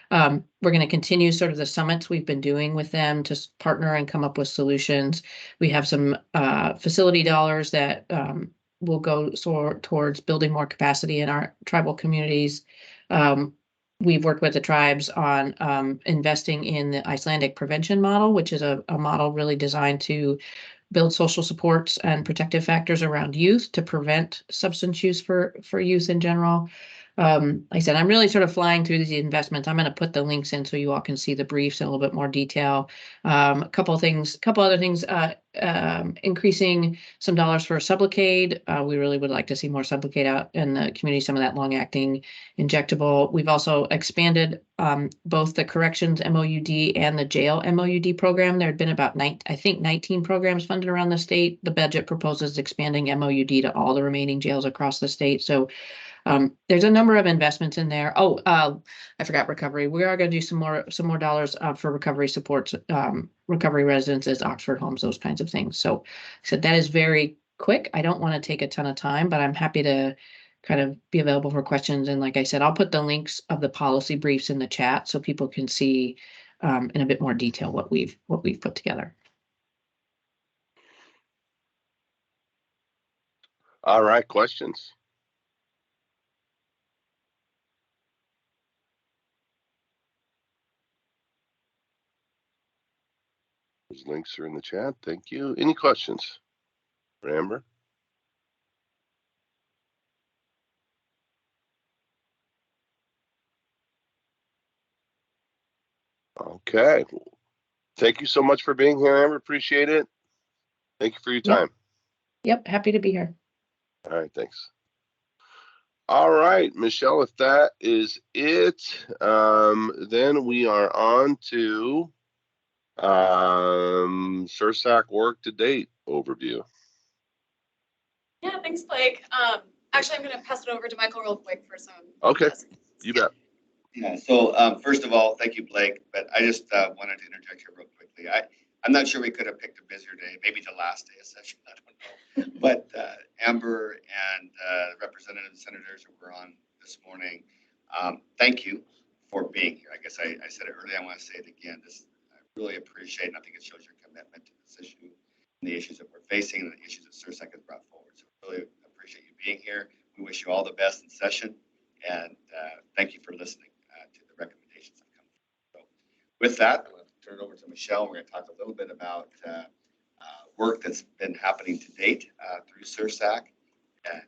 We're going to continue sort of the summits we've been doing with them to partner and come up with solutions. We have some facility dollars that will go towards building more capacity in our tribal communities. We've worked with the tribes on investing in the Icelandic prevention model, which is a model really designed to build social supports and protective factors around youth to prevent substance use for youth in general. Like I said, I'm really sort of flying through these investments. I'm going to put the links in so you all can see the briefs in a little bit more detail. A couple other things, increasing some dollars for Sublocade. We really would like to see more Sublocade out in the community, some of that long-acting injectable. We've also expanded both the corrections MOUD and the jail MOUD program. There had been about 19 programs funded around the state. The budget proposes expanding MOUD to all the remaining jails across the state. So there's a number of investments in there. I forgot recovery. We are going to do some more dollars for recovery supports, recovery residences, Oxford homes, those kinds of things. So that is very quick. I don't want to take a ton of time, but I'm happy to kind of be available for questions. And like I said, I'll put the links of the policy briefs in the chat so people can see in a bit more detail what we've put together. All right, questions? Those links are in the chat. Thank you. Any questions for Amber? Okay. Thank you so much for being here, Amber. Appreciate it. Thank you for your time. Yep. Happy to be here. All right. Thanks. All right, Michelle, if that is it, then we are on to SURSAC work to date overview. Yeah, thanks, Blake. Actually, I'm going to pass it over to Michael real quick for some. Okay, you bet. Yeah, so first of all, thank you, Blake, but I just wanted to interject here real quickly. I'm not sure we could have picked a busier day, maybe the last day of session, I don't know. But Amber and representatives, senators who were on this morning, thank you for being here. I guess I said it earlier, I want to say it again. I really appreciate, and I think it shows your commitment to this issue and the issues that we're facing and the issues that SURSAC has brought forward. So really appreciate you being here. We wish you all the best in session, and thank you for listening to the recommendations that come through. So with that, I'm going to turn it over to Michelle. We're going to talk a little bit about work that's been happening to date through SURSAC. And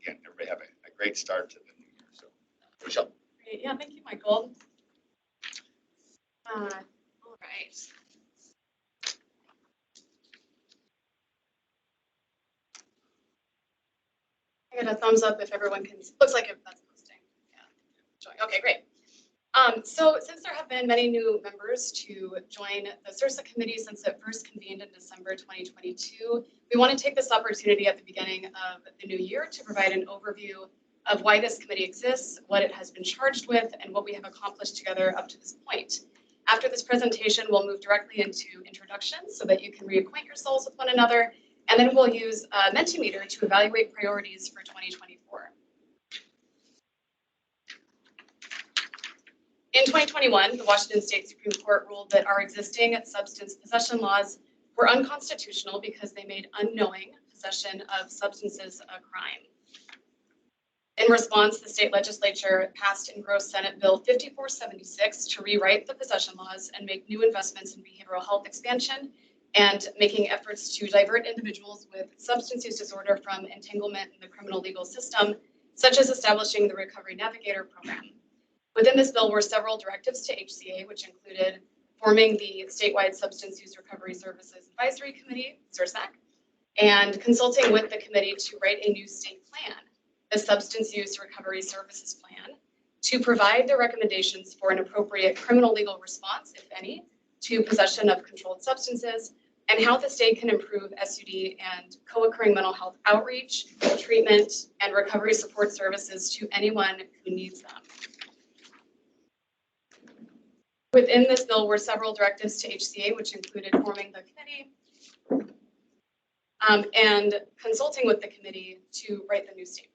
again, everybody have a great start to the new year. So Michelle. Great. Yeah, thank you, Michael. All right. I got a thumbs up if everyone can. Looks like that's posting. Yeah. Okay, great. So since there have been many new members to join the SURSAC committee since it first convened in December 2022, we want to take this opportunity at the beginning of the new year to provide an overview of why this committee exists, what it has been charged with, and what we have accomplished together up to this point. After this presentation, we'll move directly into introductions so that you can reacquaint yourselves with one another, and then we'll use a Mentimeter to evaluate priorities for 2024. In 2021, the Washington State Supreme Court ruled that our existing substance possession laws were unconstitutional because they made unknowing possession of substances a crime. In response, the state legislature passed engrossed Senate Bill 5476 to rewrite the possession laws and make new investments in behavioral health expansion and making efforts to divert individuals with substance use disorder from entanglement in the criminal legal system, such as establishing the Recovery Navigator program. Within this bill were several directives to HCA, which included forming the statewide Substance Use Recovery Services Advisory Committee, SURSAC, and consulting with the committee to write a new state plan, the Substance Use Recovery Services Plan, to provide the recommendations for an appropriate criminal legal response, if any, to possession of controlled substances, and how the state can improve SUD and co-occurring mental health outreach, treatment, and recovery support services to anyone who needs them. Within this bill were several directives to HCA, which included forming the committee and consulting with the committee to write the new state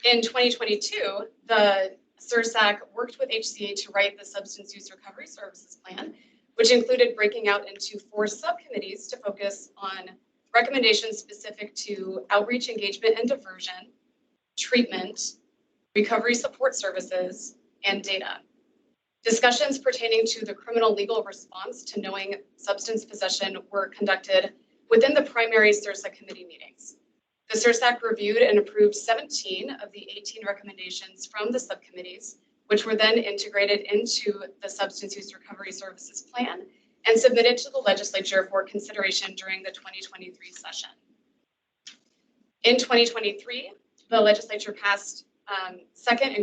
plan. In 2022, the SURSAC worked with HCA to write the Substance Use Recovery Services Plan, which included breaking out into 4 subcommittees to focus on recommendations specific to outreach, engagement, and diversion, treatment, recovery support services, and data. Discussions pertaining to the criminal legal response to knowing substance possession were conducted within the primary SURSAC committee meetings. The SURSAC reviewed and approved 17 of the 18 recommendations from the subcommittees, which were then integrated into the Substance Use Recovery Services Plan and submitted to the legislature for consideration during the 2023 session. In 2023, the legislature passed second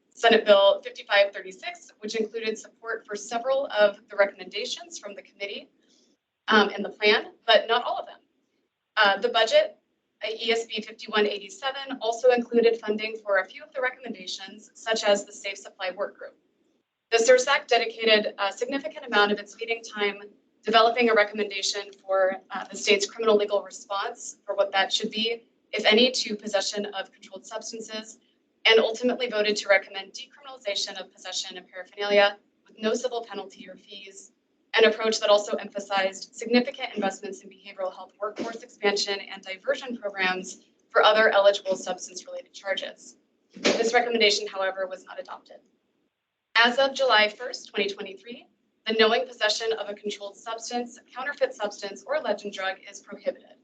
Senate Bill 5536, which included support for several of the recommendations from the committee and the plan, but not all of them. The budget, ESB 5187, also included funding for a few of the recommendations, such as the Safe Supply Work Group. The SURSAC dedicated a significant amount of its meeting time developing a recommendation for the state's criminal legal response for what that should be, if any, to possession of controlled substances, and ultimately voted to recommend decriminalization of possession and paraphernalia with no civil penalty or fees, an approach that also emphasized significant investments in behavioral health workforce expansion and diversion programs for other eligible substance-related charges. This recommendation, however, was not adopted. As of July 1st, 2023, the knowing possession of a controlled substance, counterfeit substance, or legend drug is prohibited.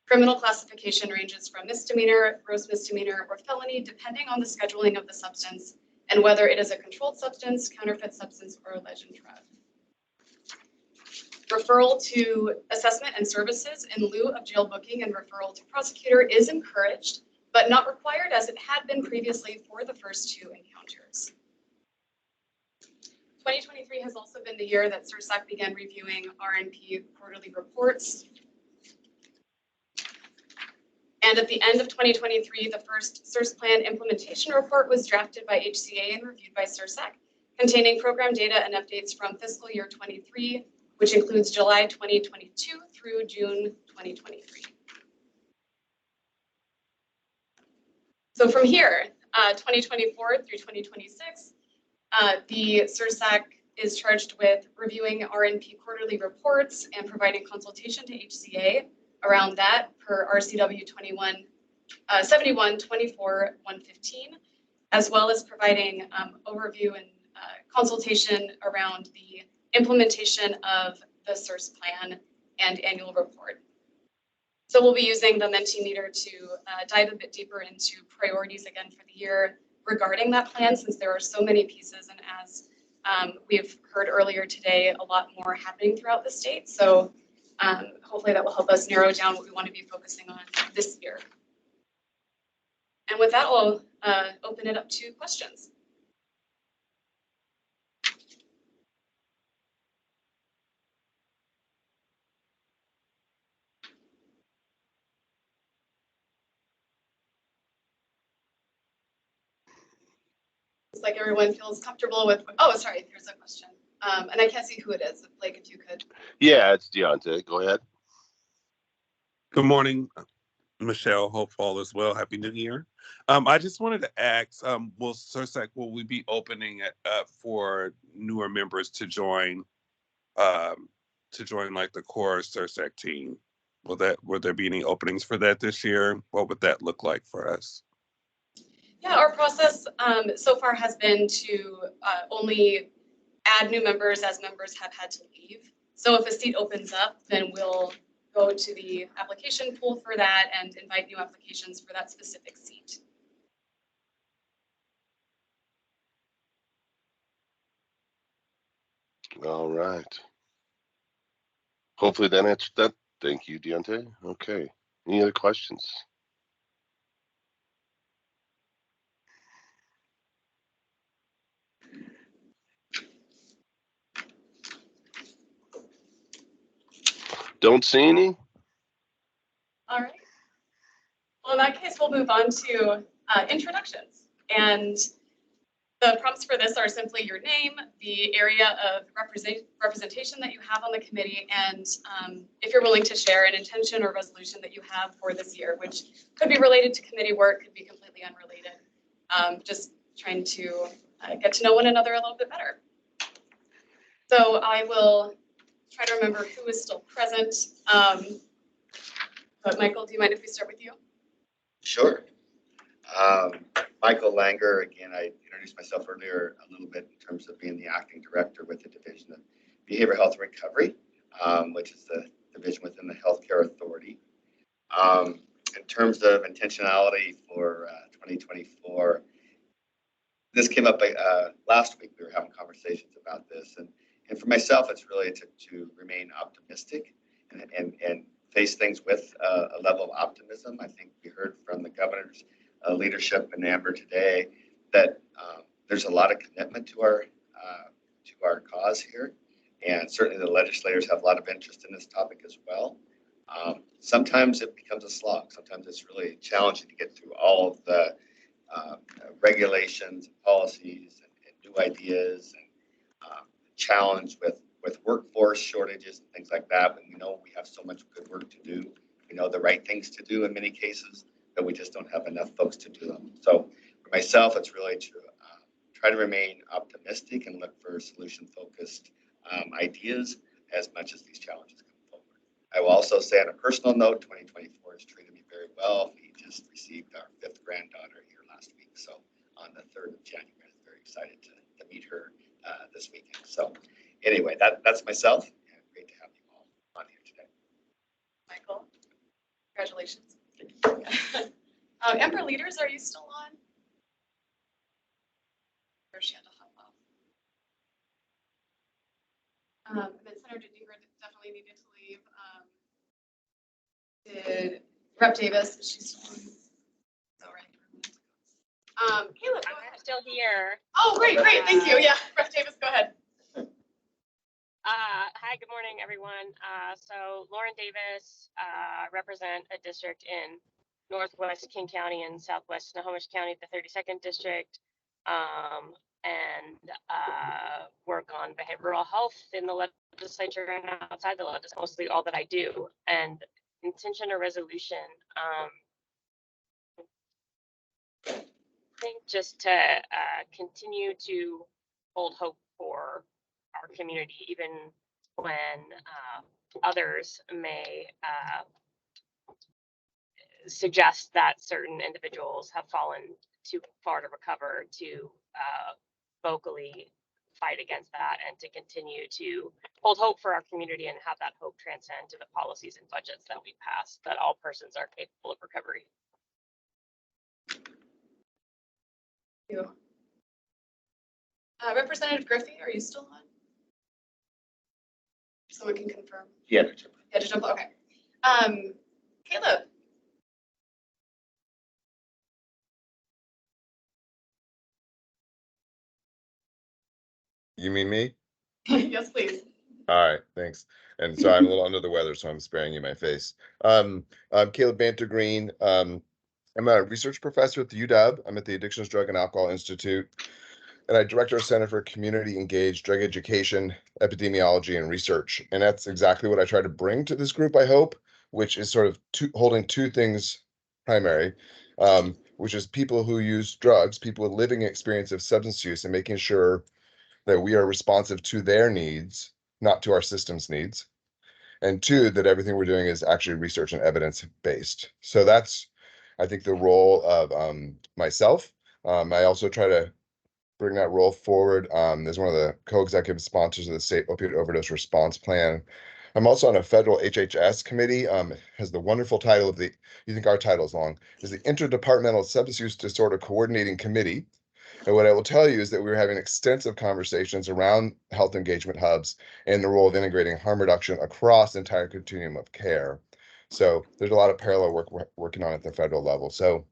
Criminal classification ranges from misdemeanor, gross misdemeanor, or felony, depending on the scheduling of the substance and whether it is a controlled substance, counterfeit substance, or a legend drug. Referral to assessment and services in lieu of jail booking and referral to prosecutor is encouraged, but not required as it had been previously for the first 2 encounters. 2023 has also been the year that SURSAC began reviewing RNP quarterly reports. And at the end of 2023, the first SURS plan implementation report was drafted by HCA and reviewed by SURSAC, containing program data and updates from fiscal year 23, which includes July 2022 through June 2023. So from here, 2024 through 2026, the SURSAC is charged with reviewing RNP quarterly reports and providing consultation to HCA around that per RCW 71-24-115, as well as providing overview and consultation around the implementation of the SURS plan and annual report. So we'll be using the Mentimeter to dive a bit deeper into priorities again for the year regarding that plan, since there are so many pieces, and as we've heard earlier today, a lot more happening throughout the state. So hopefully that will help us narrow down what we want to be focusing on this year. And with that, I'll open it up to questions. It's like everyone feels comfortable with, oh, sorry, here's a question. And I can't see who it is. Blake, if you could. Yeah, it's Deontay. Go ahead. Good morning. Michelle, hope all is well. Happy New Year. I just wanted to ask, will SURSAC, will we be opening it up for newer members to join like the core SURSAC team? Will there be any openings for that this year? What would that look like for us? Yeah, our process so far has been to only add new members as members have had to leave. So if a seat opens up, then we'll go to the application pool for that and invite new applications for that specific seat. All right. Hopefully that answered that. Thank you, Deontay. Okay. Any other questions? Don't see any? All right. Well, in that case, we'll move on to introductions. And the prompts for this are simply your name, the area of representation that you have on the committee, and if you're willing to share an intention or resolution that you have for this year, which could be related to committee work, could be completely unrelated. Just trying to get to know one another a little bit better. So I will try to remember who is still present. But Michael, do you mind if we start with you? Sure. Michael Langer, again, I introduced myself earlier a little bit in terms of being the acting director with the Division of Behavioral Health and Recovery, which is the division within the Healthcare Authority. In terms of intentionality for 2024, this came up last week. We were having conversations about this, and for myself, it's really to remain optimistic and face things with a level of optimism. I think we heard from the governor's leadership and Amber today that there's a lot of commitment to our cause here, and certainly the legislators have a lot of interest in this topic as well. Sometimes it becomes a slog. Sometimes it's really challenging to get through all of the regulations, policies, and new ideas, and challenge with workforce shortages and things like that. When we know we have so much good work to do, we know the right things to do in many cases, but we just don't have enough folks to do them. So for myself, it's really to try to remain optimistic and look for solution-focused ideas as much as these challenges come forward. I will also say on a personal note, 2024 has treated me very well. We just received our 5th granddaughter here last week. So on the 3rd of January, I'm very excited to meet her this weekend. So anyway, that's myself, and great to have you all on here today. Michael, congratulations. Amber Leaders, are you still on? Or she had to hop off. And then Senator Dingra definitely needed to leave. Did Rep Davis? She's still on. Oh, right. Caleb, go ahead. I'm still here. Oh, great, thank you. Yeah, Rep Davis, go ahead. Hi, good morning, everyone. So Lauren Davis, represent a district in Northwest King County and Southwest Snohomish County, the 32nd district, and work on behavioral health in the legislature and outside the legislature, mostly all that I do. And intention or resolution, I think just to continue to hold hope for our community, even when others may suggest that certain individuals have fallen too far to recover, to vocally fight against that and to continue to hold hope for our community and have that hope transcend to the policies and budgets that we pass, that all persons are capable of recovery. Thank you. Representative Griffey, are you still on? Someone can confirm. Yeah. Yeah, to jump. Okay. Caleb. You mean me? Yes, please. All right, thanks. And so I'm a little under the weather, so I'm sparing you my face. I'm Caleb Banter-Green. I'm a research professor at the UW. I'm at the Addictions, Drug, and Alcohol Institute, and I direct our Center for Community Engaged Drug Education, Epidemiology, and Research. And that's exactly what I try to bring to this group, I hope, which is sort of holding two things primary, which is people who use drugs, people with living experience of substance use, and making sure that we are responsive to their needs, not to our system's needs. And two, that everything we're doing is actually research and evidence based. So that's, I think, the role of myself. I also try to bring that role forward as one of the co-executive sponsors of the State Opioid Overdose Response Plan. I'm also on a federal HHS committee, has the wonderful title of you think our title is long, is the Interdepartmental Substance Use Disorder Coordinating Committee. And what I will tell you is that we were having extensive conversations around health engagement hubs and the role of integrating harm reduction across the entire continuum of care. So there's a lot of parallel work we're working on at the federal level. So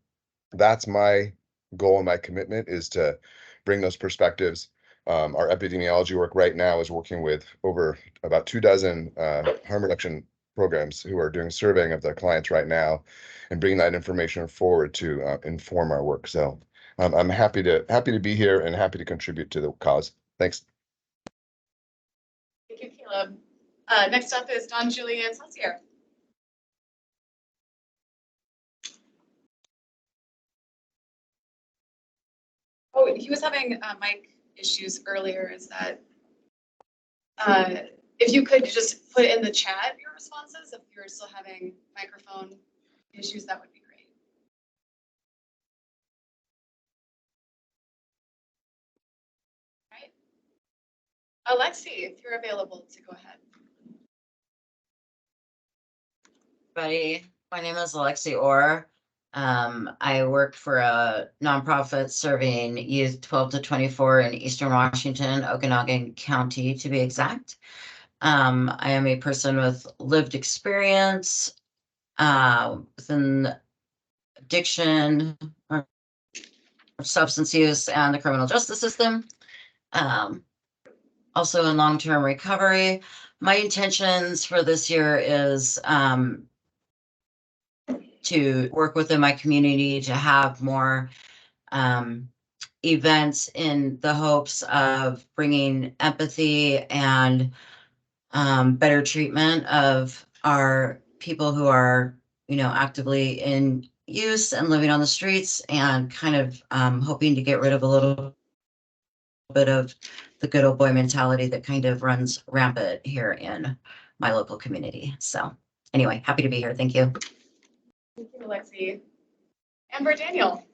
that's my goal and my commitment, is to bring those perspectives. Our epidemiology work right now is working with over about 24 harm reduction programs who are doing surveying of their clients right now and bringing that information forward to inform our work. So I'm happy to be here and happy to contribute to the cause. Thanks. Thank you, Caleb. Next up is Don Julian Saucier. Oh, he was having mic issues earlier. Is that if you could just put in the chat your responses, if you're still having microphone issues, that would be great. All right. Alexi, if you're available to go ahead. Everybody, my name is Alexi Orr. I work for a nonprofit serving youth 12 to 24 in Eastern Washington, Okanogan County to be exact. I am a person with lived experience within addiction or substance use and the criminal justice system. Also in long-term recovery. My intentions for this year is to work within my community to have more events in the hopes of bringing empathy and better treatment of our people who are, actively in use and living on the streets, and kind of hoping to get rid of a little bit of the good old boy mentality that kind of runs rampant here in my local community. So anyway, happy to be here. Thank you. Thank you, Alexi. Amber Daniel.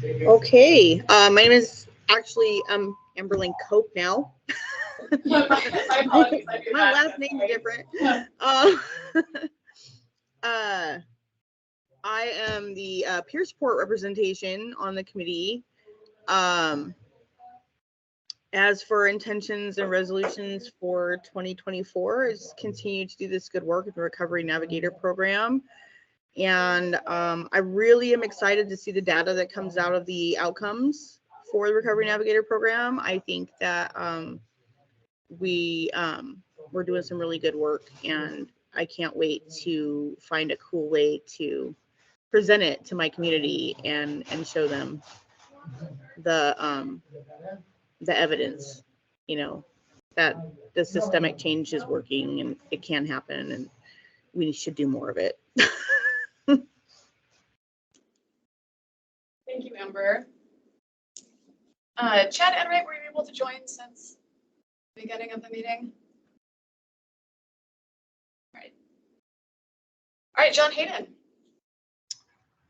Okay, my name is actually Amberlyn Cope now. My apologies. I do My that. last name's different. I am the peer support representation on the committee. As for intentions and resolutions for 2024, is continue to do this good work in the Recovery Navigator program. And I really am excited to see the data that comes out of the outcomes for the Recovery Navigator program. I think that we're doing some really good work, and I can't wait to find a cool way to present it to my community and show them the evidence, that the systemic change is working and it can happen, and we should do more of it. Thank you, Amber. Chad Enright, were you able to join since the beginning of the meeting? All right, John Hayden.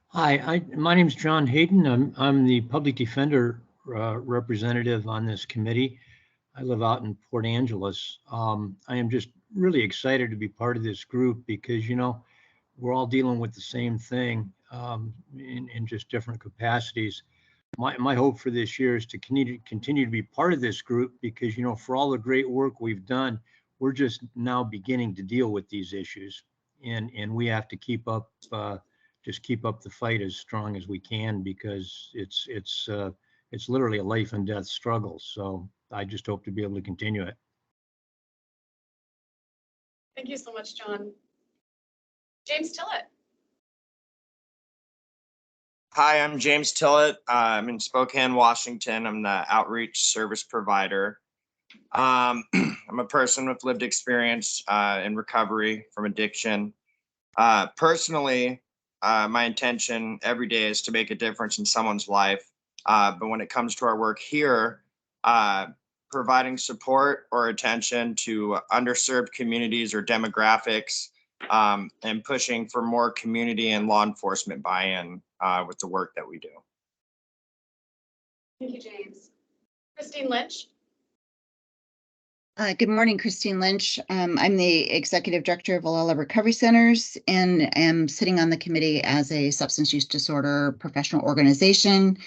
Hi, my name's John Hayden. I'm the public defender representative on this committee. I live out in Port Angeles. I am just really excited to be part of this group because, we're all dealing with the same thing in just different capacities. My hope for this year is to continue to be part of this group because, for all the great work we've done, we're just now beginning to deal with these issues, and we have to keep up, just keep up the fight as strong as we can, because it's literally a life and death struggle. So I just hope to be able to continue it. Thank you so much, John. James Tillett. Hi, I'm James Tillett. I'm in Spokane, Washington. I'm the outreach service provider. I'm a person with lived experience in recovery from addiction. Personally, my intention every day is to make a difference in someone's life. But when it comes to our work here, providing support or attention to underserved communities or demographics, and pushing for more community and law enforcement buy-in with the work that we do. Thank you, James. Christine Lynch. Good morning, Christine Lynch. I'm the Executive Director of Olala Recovery Centers and am sitting on the committee as a substance use disorder professional organization.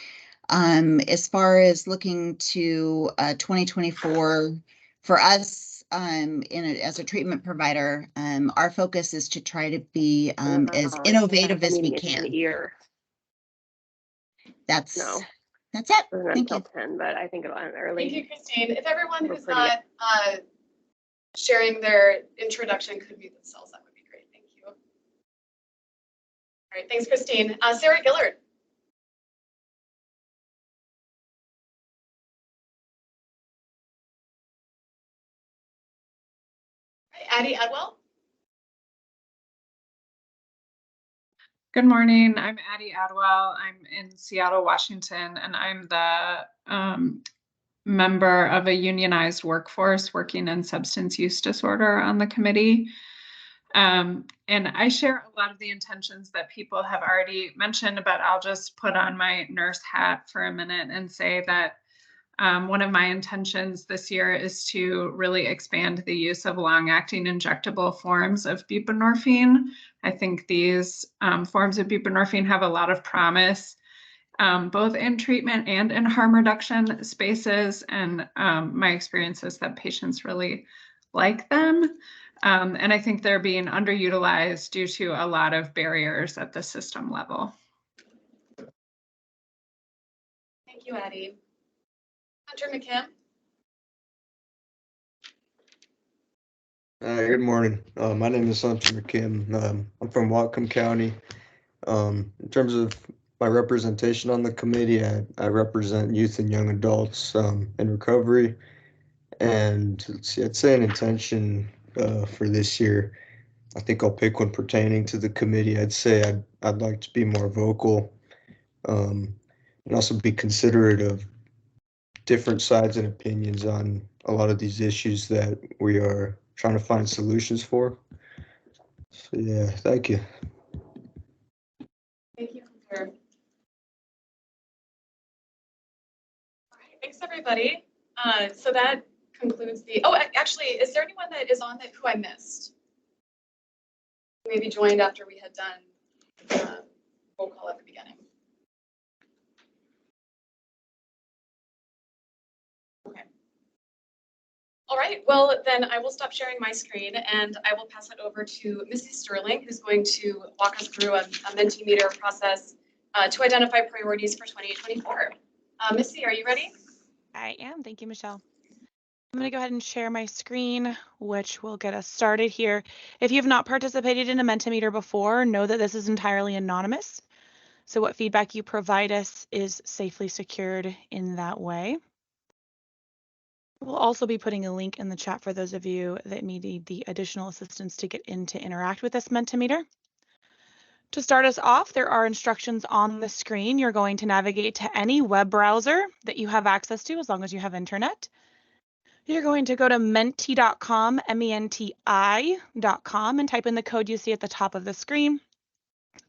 As far as looking to 2024, for us as a treatment provider, our focus is to try to be as innovative as we can. That's No. That's it. We're Thank you. until 10, but I think it'll end early. Thank you, Christine. If everyone We're who's pretty- not sharing their introduction could mute themselves, that would be great. Thank you. All right, thanks, Christine. Sarah Gillard. Addie Adwell. Good morning. I'm Addie Adwell. I'm in Seattle, Washington, and I'm the member of a unionized workforce working in substance use disorder on the committee. And I share a lot of the intentions that people have already mentioned, but I'll just put on my nurse hat for a minute and say that one of my intentions this year is to really expand the use of long-acting injectable forms of buprenorphine. I think these forms of buprenorphine have a lot of promise, both in treatment and in harm reduction spaces. And my experience is that patients really like them. And I think they're being underutilized due to a lot of barriers at the system level. Thank you, Addie. Hunter McKim. Good morning. My name is Hunter McKim. I'm from Whatcom County. In terms of my representation on the committee, I represent youth and young adults in recovery. And let's see, I'd say an intention for this year. I think I'll pick one pertaining to the committee. I'd say I'd like to be more vocal, and also be considerate of different sides and opinions on a lot of these issues that we are trying to find solutions for. So yeah, thank you. Thank you, Hunter. All right, thanks, everybody. So that concludes the, oh, actually, is there anyone that is on that who I missed? Maybe joined after we had done roll call at the beginning. Okay. All right, well, then I will stop sharing my screen and I will pass it over to Missy Sterling, who's going to walk us through a Mentimeter process to identify priorities for 2024. Missy, are you ready? I am. Thank you, Michelle. I'm going to go ahead and share my screen, which will get us started here. If you have not participated in a Mentimeter before, know that this is entirely anonymous. So what feedback you provide us is safely secured in that way. We'll also be putting a link in the chat for those of you that need the additional assistance to get in to interact with this Mentimeter. To start us off, there are instructions on the screen. You're going to navigate to any web browser that you have access to as long as you have internet. You're going to go to menti.com, menti.com, and type in the code you see at the top of the screen.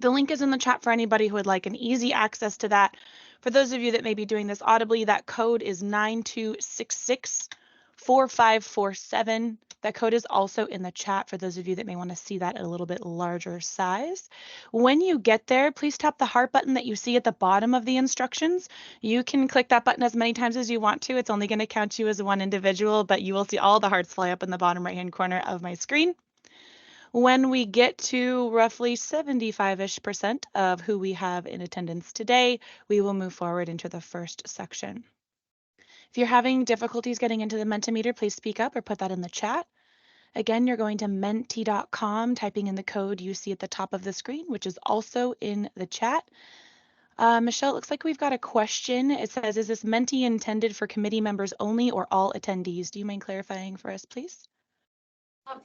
The link is in the chat for anybody who would like an easy access to that. For those of you that may be doing this audibly, that code is 92664547. That code is also in the chat for those of you that may want to see that at a little bit larger size. When you get there, please tap the heart button that you see at the bottom of the instructions. You can click that button as many times as you want to. It's only going to count you as one individual, but you will see all the hearts fly up in the bottom right-hand corner of my screen. When we get to roughly 75-ish% of who we have in attendance today, we will move forward into the first section. If you're having difficulties getting into the Mentimeter, please speak up or put that in the chat. Again, you're going to menti.com, typing in the code you see at the top of the screen, which is also in the chat. Michelle, it looks like we've got a question. It says, is this Menti intended for committee members only or all attendees? Do you mind clarifying for us, please?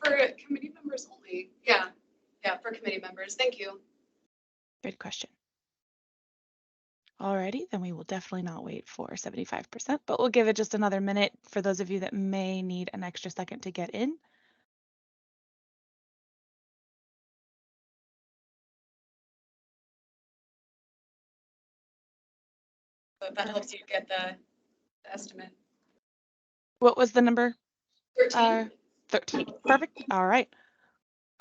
For committee members only, yeah. Yeah, for committee members. Thank you. Good question. Alrighty, then we will definitely not wait for 75%, but we'll give it just another minute for those of you that may need an extra second to get in. So if that helps you get the estimate. What was the number? 13. 13. Perfect. All right.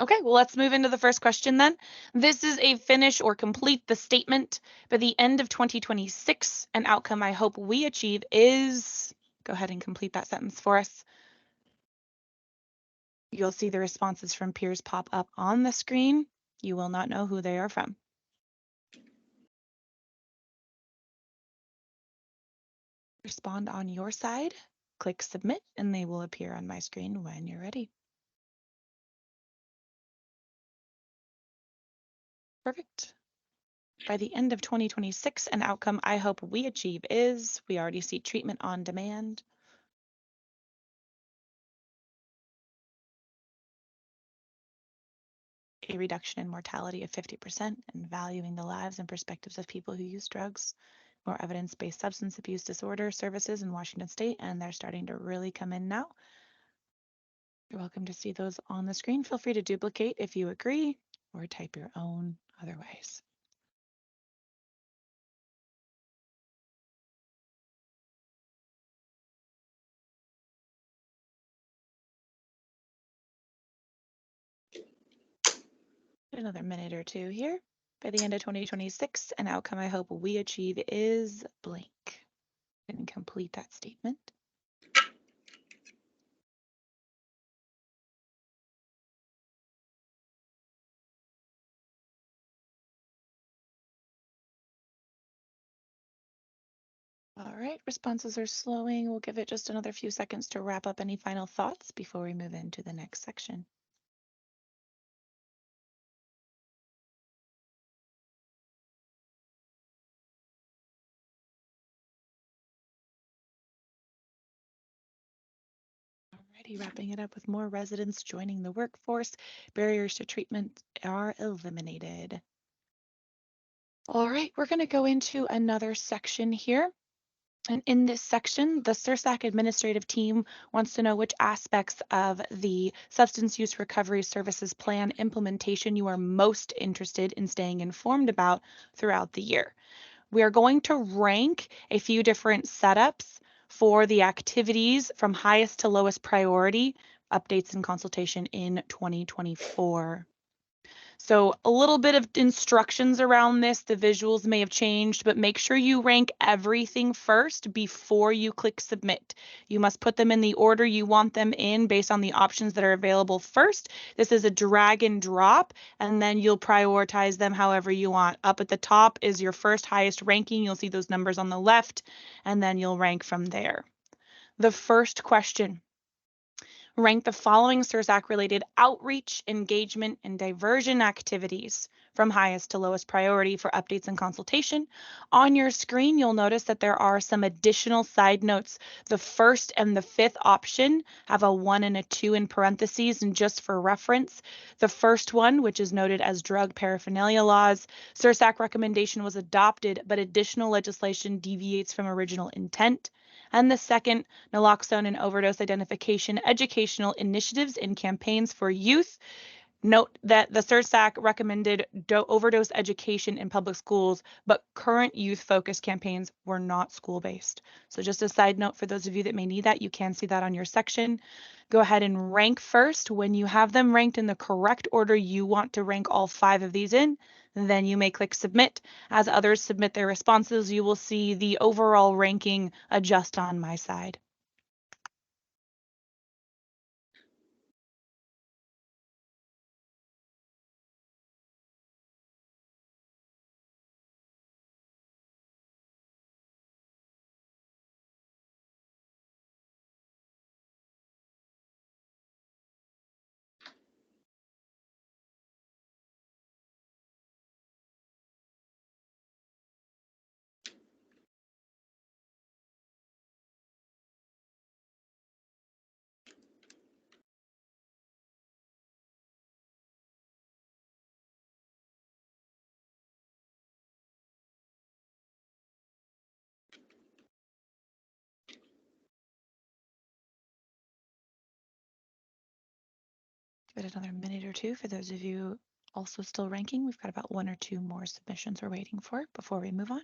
Okay, well, let's move into the first question then. This is a finish or complete the statement. By the end of 2026, an outcome I hope we achieve is, go ahead and complete that sentence for us. You'll see the responses from peers pop up on the screen. You will not know who they are from. Respond on your side, click submit, and they will appear on my screen when you're ready. Perfect. By the end of 2026, an outcome I hope we achieve is, we already see treatment on demand. A reduction in mortality of 50% and valuing the lives and perspectives of people who use drugs. More evidence-based substance abuse disorder services in Washington State, and they're starting to really come in now. You're welcome to see those on the screen. Feel free to duplicate if you agree or type your own otherwise. Another minute or two here. By the end of 2026, an outcome I hope we achieve is blank. And complete that statement. All right, responses are slowing. We'll give it just another few seconds to wrap up any final thoughts before we move into the next section. Alrighty, wrapping it up with more residents joining the workforce. Barriers to treatment are eliminated. All right, we're going to go into another section here. And in this section, the SURSAC administrative team wants to know which aspects of the Substance Use Recovery Services Plan implementation you are most interested in staying informed about throughout the year. We are going to rank a few different setups for the activities from highest to lowest priority, updates and consultation in 2024. So a little bit of instructions around this. The visuals may have changed, but make sure you rank everything first before you click submit. You must put them in the order you want them in based on the options that are available first. This is a drag and drop, and then you'll prioritize them however you want. Up at the top is your first highest ranking. You'll see those numbers on the left, and then you'll rank from there. The first question. Rank the following SURSAC-related outreach, engagement, and diversion activities from highest to lowest priority for updates and consultation. On your screen, you'll notice that there are some additional side notes. The first and the fifth option have a 1 and a 2 in parentheses, and just for reference, the first one, which is noted as drug paraphernalia laws, SURSAC recommendation was adopted, but additional legislation deviates from original intent. And the second, naloxone and overdose identification educational initiatives and campaigns for youth. Note that the SURSAC recommended overdose education in public schools, but current youth-focused campaigns were not school-based. So just a side note for those of you that may need that, you can see that on your section. Go ahead and rank first. When you have them ranked in the correct order you want to rank all 5 of these in, then you may click submit. As others submit their responses, you will see the overall ranking adjust on my side. Give it another minute or two for those of you also still ranking. We've got about 1 or 2 more submissions we're waiting for before we move on.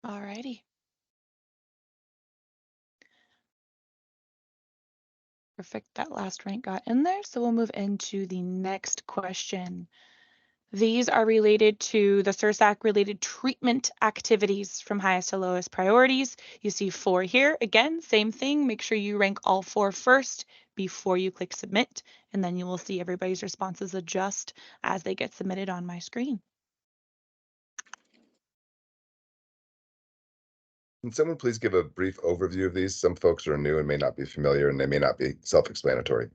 Alrighty. Perfect. That last rank got in there. So we'll move into the next question. These are related to the SURSAC related treatment activities from highest to lowest priorities. You see 4 here. Again, same thing. Make sure you rank all 4 first before you click submit, and then you will see everybody's responses adjust as they get submitted on my screen. Can someone please give a brief overview of these? Some folks are new and may not be familiar, and they may not be self-explanatory.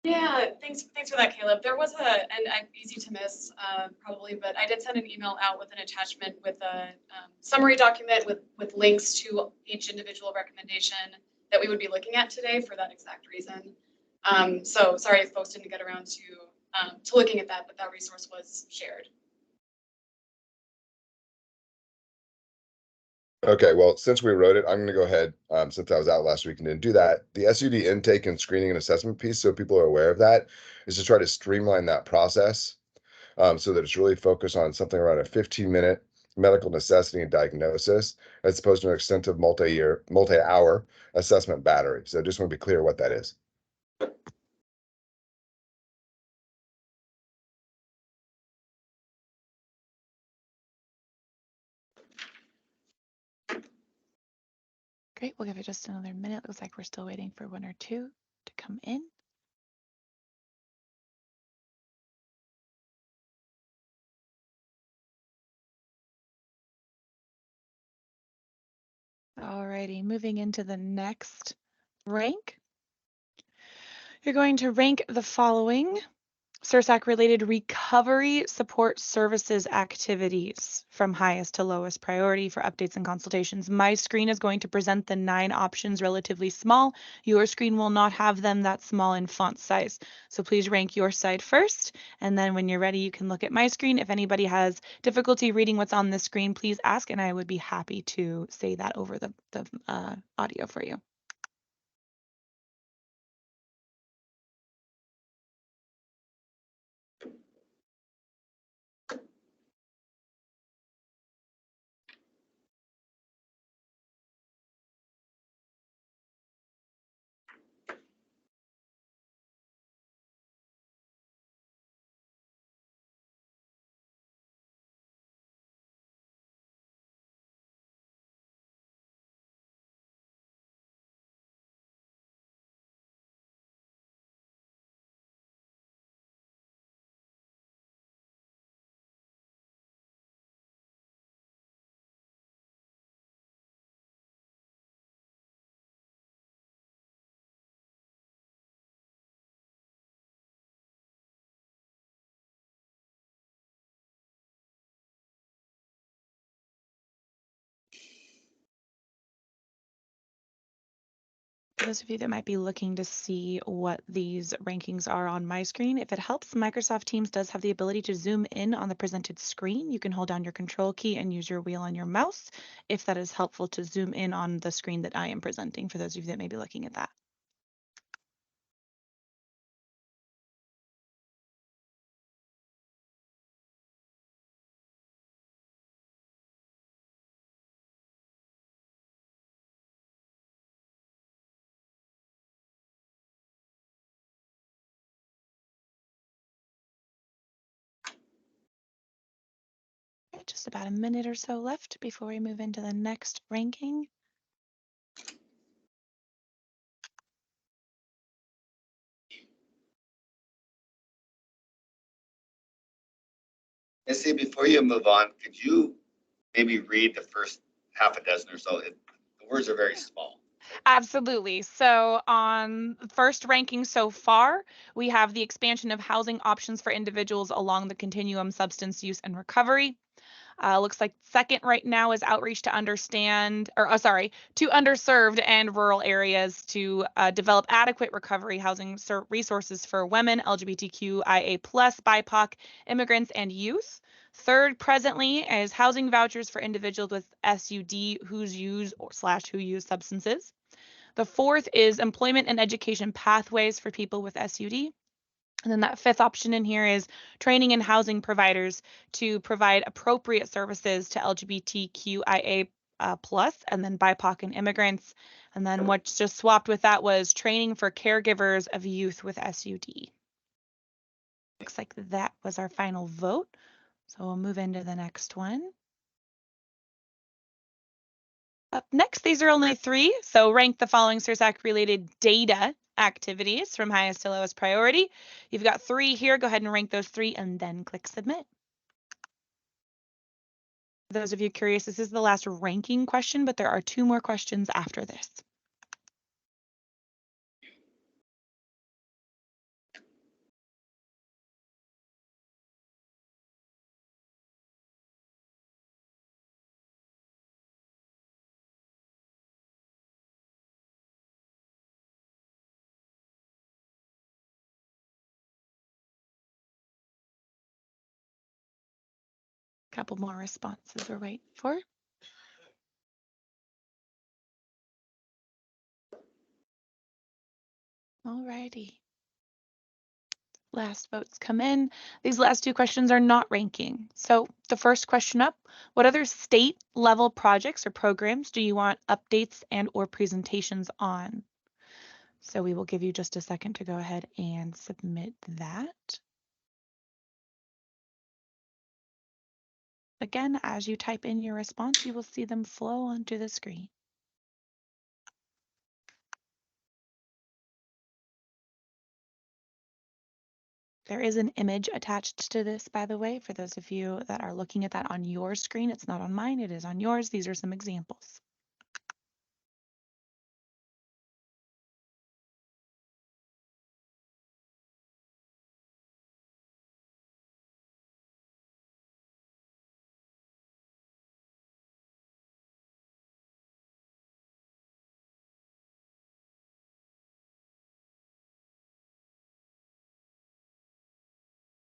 Yeah, thanks for that, Caleb. There was and easy to miss probably, but I did send an email out with an attachment with a summary document with links to each individual recommendation that we would be looking at today for that exact reason. So sorry if folks didn't get around to looking at that, but that resource was shared. Okay, well, since we wrote it, I'm going to go ahead, since I was out last week and didn't do that. The SUD intake and screening and assessment piece, so people are aware of that, is to try to streamline that process so that it's really focused on something around a 15-minute medical necessity and diagnosis, as opposed to an extensive multi-hour assessment battery. So just want to be clear what that is. Great, we'll give it just another minute. Looks like we're still waiting for 1 or 2 to come in. Alrighty, moving into the next rank. You're going to rank the following SURSAC related recovery support services activities from highest to lowest priority for updates and consultations. My screen is going to present the 9 options relatively small. Your screen will not have them that small in font size. So please rank your side first. And then when you're ready, you can look at my screen. If anybody has difficulty reading what's on the screen, please ask, and I would be happy to say that over the audio for you. For those of you that might be looking to see what these rankings are on my screen, if it helps, Microsoft Teams does have the ability to zoom in on the presented screen. You can hold down your control key and use your wheel on your mouse if that is helpful to zoom in on the screen that I am presenting, for those of you that may be looking at that. Just about a minute or so left before we move into the next ranking. Missy, before you move on, could you maybe read the first half a dozen or so? The words are very small. Absolutely. So on first ranking so far, we have the expansion of housing options for individuals along the continuum substance use and recovery. Looks like second right now is outreach to to underserved and rural areas to develop adequate recovery housing resources for women, LGBTQIA+, BIPOC, immigrants, and youth. Third presently is housing vouchers for individuals with SUD who use substances. The fourth is employment and education pathways for people with SUD. And then that fifth option in here is training and housing providers to provide appropriate services to LGBTQIA and then BIPOC and immigrants. And then what's just swapped with that was training for caregivers of youth with SUD. Looks like that was our final vote. So we'll move into the next one. Up next, these are only 3, so rank the following SURSAC related data activities from highest to lowest priority. You've got 3 here. Go ahead and rank those 3 and then click submit. For those of you curious, this is the last ranking question, but there are 2 more questions after this. Couple more responses we're waiting for. Alrighty. Last votes come in. These last 2 questions are not ranking. So the first question up, what other state level projects or programs do you want updates and or presentations on? So we will give you just a second to go ahead and submit that. Again, as you type in your response, you will see them flow onto the screen. There is an image attached to this, by the way, for those of you that are looking at that on your screen. It's not on mine, it is on yours. These are some examples.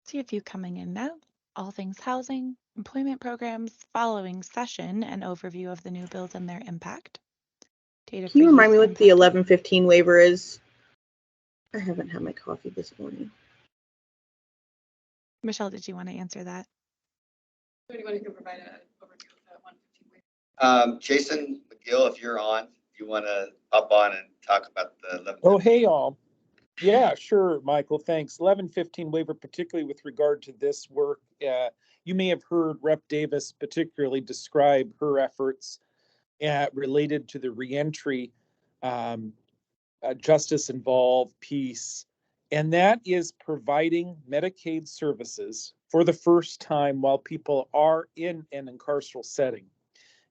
See a few coming in now. All things housing, employment programs, following session, and overview of the new bills and their impact. Data Can you for remind me youth what the impacted. 1115 waiver is? I haven't had my coffee this morning. Michelle, did you want to answer that? Anyone who can provide an overview of that 115 waiver? Jason McGill, if you're on, you want to hop on and talk about the 11. Oh, hey, all. Yeah, sure, Michael, thanks. 1115 waiver, particularly with regard to this work. You may have heard Rep. Davis particularly describe her efforts related to the reentry, justice involved piece. And that is providing Medicaid services for the first time while people are in an incarceral setting.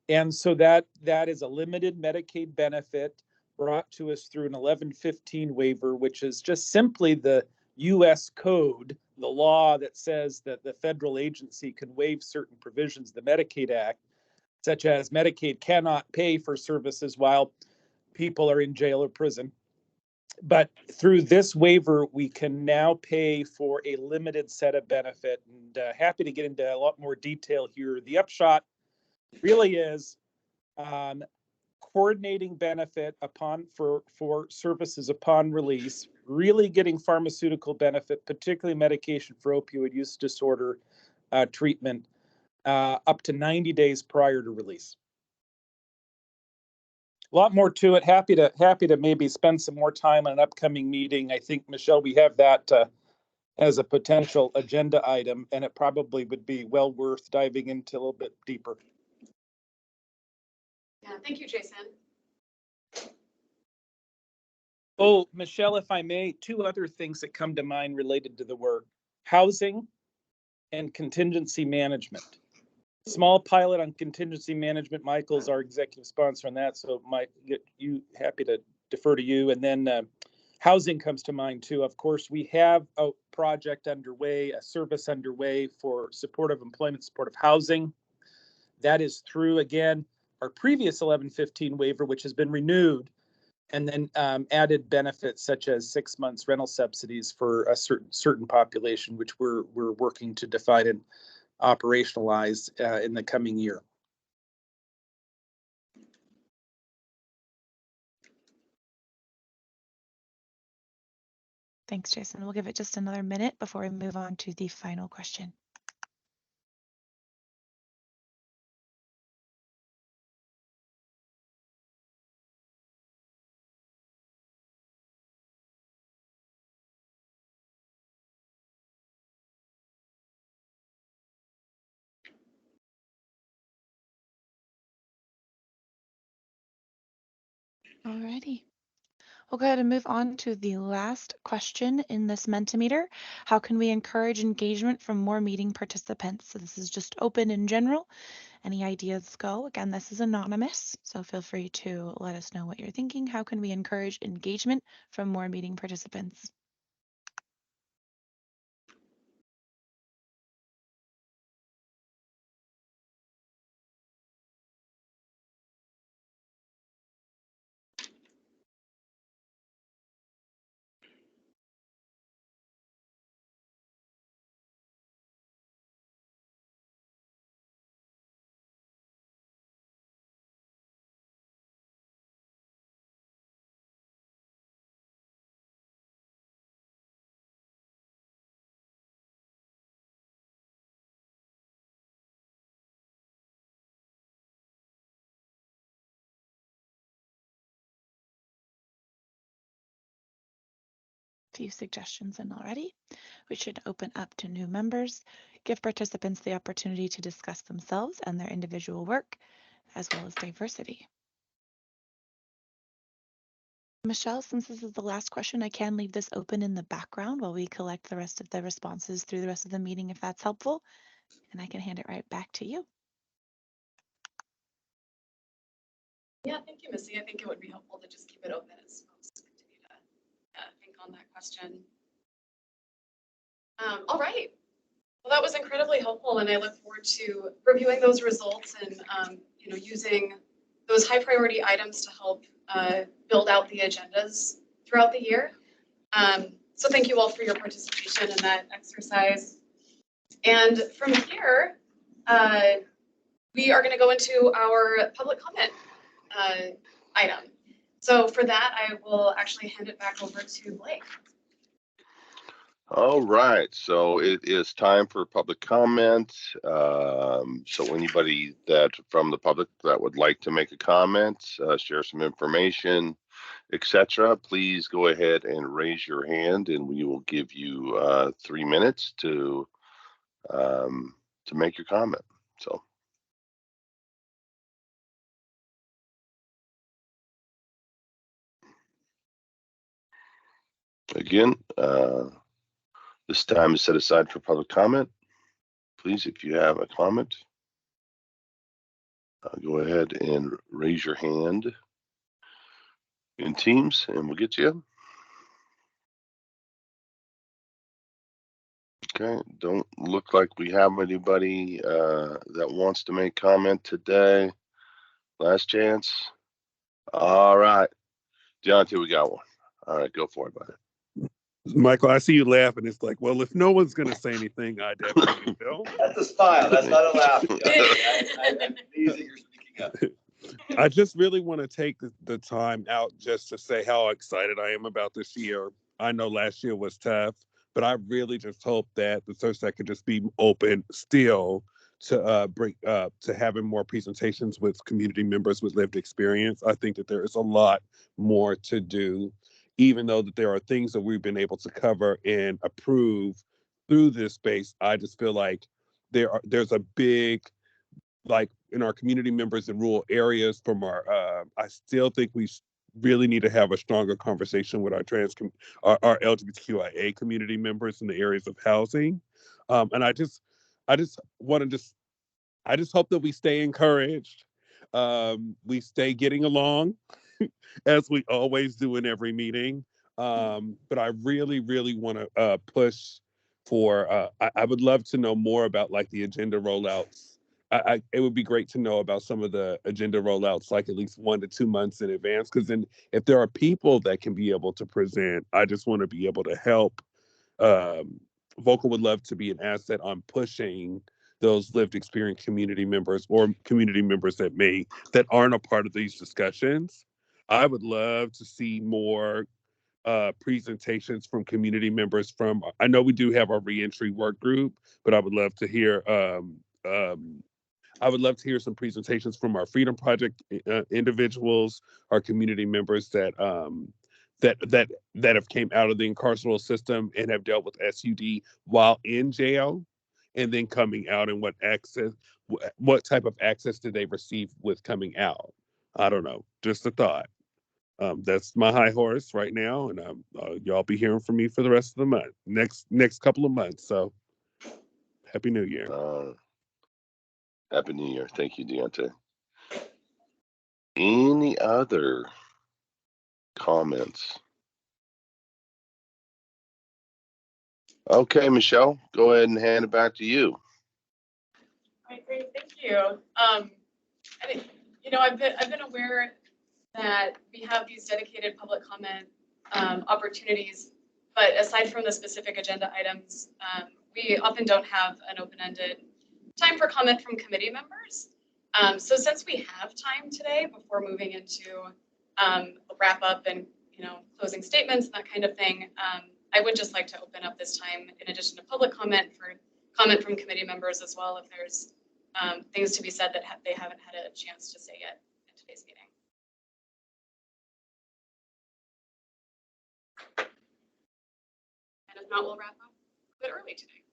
And so that is a limited Medicaid benefit brought to us through an 1115 waiver, which is just simply the US code, the law that says that the federal agency can waive certain provisions of the Medicaid Act, such as Medicaid cannot pay for services while people are in jail or prison. But through this waiver, we can now pay for a limited set of benefit, and happy to get into a lot more detail here. The upshot really is coordinating benefit for services upon release, really getting pharmaceutical benefit, particularly medication for opioid use disorder treatment, up to 90 days prior to release. A lot more to it. Happy to maybe spend some more time on an upcoming meeting. I think, Michelle, we have that as a potential agenda item, and it probably would be well worth diving into a little bit deeper. Yeah, thank you, Jason. Oh, Michelle, if I may, 2 other things that come to mind related to the work: housing and contingency management. Small pilot on contingency management. Michael's our executive sponsor on that, so happy to defer to you. And then housing comes to mind too. Of course, we have a project underway, a service underway for supportive employment, supportive housing. That is through, again, our previous 1115 waiver, which has been renewed, and then added benefits such as 6 months rental subsidies for a certain population, which we're working to define and operationalize in the coming year. Thanks, Jason. We'll give it just another minute before we move on to the final question. Alrighty. We'll go ahead and move on to the last question in this Mentimeter. How can we encourage engagement from more meeting participants? So this is just open in general. Any ideas go? Again, this is anonymous, so feel free to let us know what you're thinking. How can we encourage engagement from more meeting participants? Few suggestions in already. We should open up to new members, give participants the opportunity to discuss themselves and their individual work, as well as diversity. Michelle, since this is the last question, I can leave this open in the background while we collect the rest of the responses through the rest of the meeting, if that's helpful, and I can hand it right back to you. Yeah, thank you, Missy. I think it would be helpful to just keep it open as folks continue to think on that question. All right. Well, that was incredibly helpful, and I look forward to reviewing those results and using those high priority items to help build out the agendas throughout the year. So thank you all for your participation in that exercise. And from here, we are going to go into our public comment item. So for that, I will actually hand it back over to Blake. All right, so it is time for public comment. So anybody that from the public that would like to make a comment, share some information, etc., please go ahead and raise your hand, and we will give you 3 minutes to make your comment. So. Again, this time is set aside for public comment. Please, if you have a comment, go ahead and raise your hand in Teams and we'll get you. Okay, don't look like we have anybody that wants to make comment today. Last chance. All right, Deontay, we got one. All right, go for it, buddy. Michael, I see you laughing. It's like, well, if no one's going to say anything, I definitely will. That's a smile. That's not a laugh. I'm pleased that you're speaking up. I just really want to take the time out just to say how excited I am about this year. I know last year was tough, but I really just hope that the SURSAC could just be open still to to having more presentations with community members with lived experience. I think that there is a lot more to do, even though that there are things that we've been able to cover and approve through this space. I just feel like there's a big, like in our community members in rural areas from our, I still think we really need to have a stronger conversation with our our LGBTQIA community members in the areas of housing. And I just hope that we stay encouraged. We stay getting along as we always do in every meeting. But I really, really want to push for, I would love to know more about like the agenda rollouts it would be great to know about some of the agenda rollouts, like at least 1 to 2 months in advance. Because then, if there are people that can be able to present, I just want to be able to help. Vocal would love to be an asset on pushing those lived experience community members or community members that aren't a part of these discussions. I would love to see more presentations from community members from. I know we do have our reentry work group, but I would love to hear. I would love to hear some presentations from our Freedom Project individuals, our community members that have came out of the incarceral system and have dealt with SUD while in jail, and then coming out, and what type of access did they receive with coming out? I don't know, just a thought. That's my high horse right now, and y'all be hearing from me for the rest of the month, next couple of months. So, Happy New Year. Happy New Year. Thank you, Deontay. Any other comments? Okay, Michelle, go ahead and hand it back to you. All right, great, thank you. I've been aware that we have these dedicated public comment opportunities, but aside from the specific agenda items, we often don't have an open-ended time for comment from committee members. So since we have time today before moving into a wrap up and closing statements and that kind of thing, I would just like to open up this time in addition to public comment for comment from committee members as well if there's things to be said that they haven't had a chance to say yet in today's meeting. And if not, we'll wrap up a bit early today.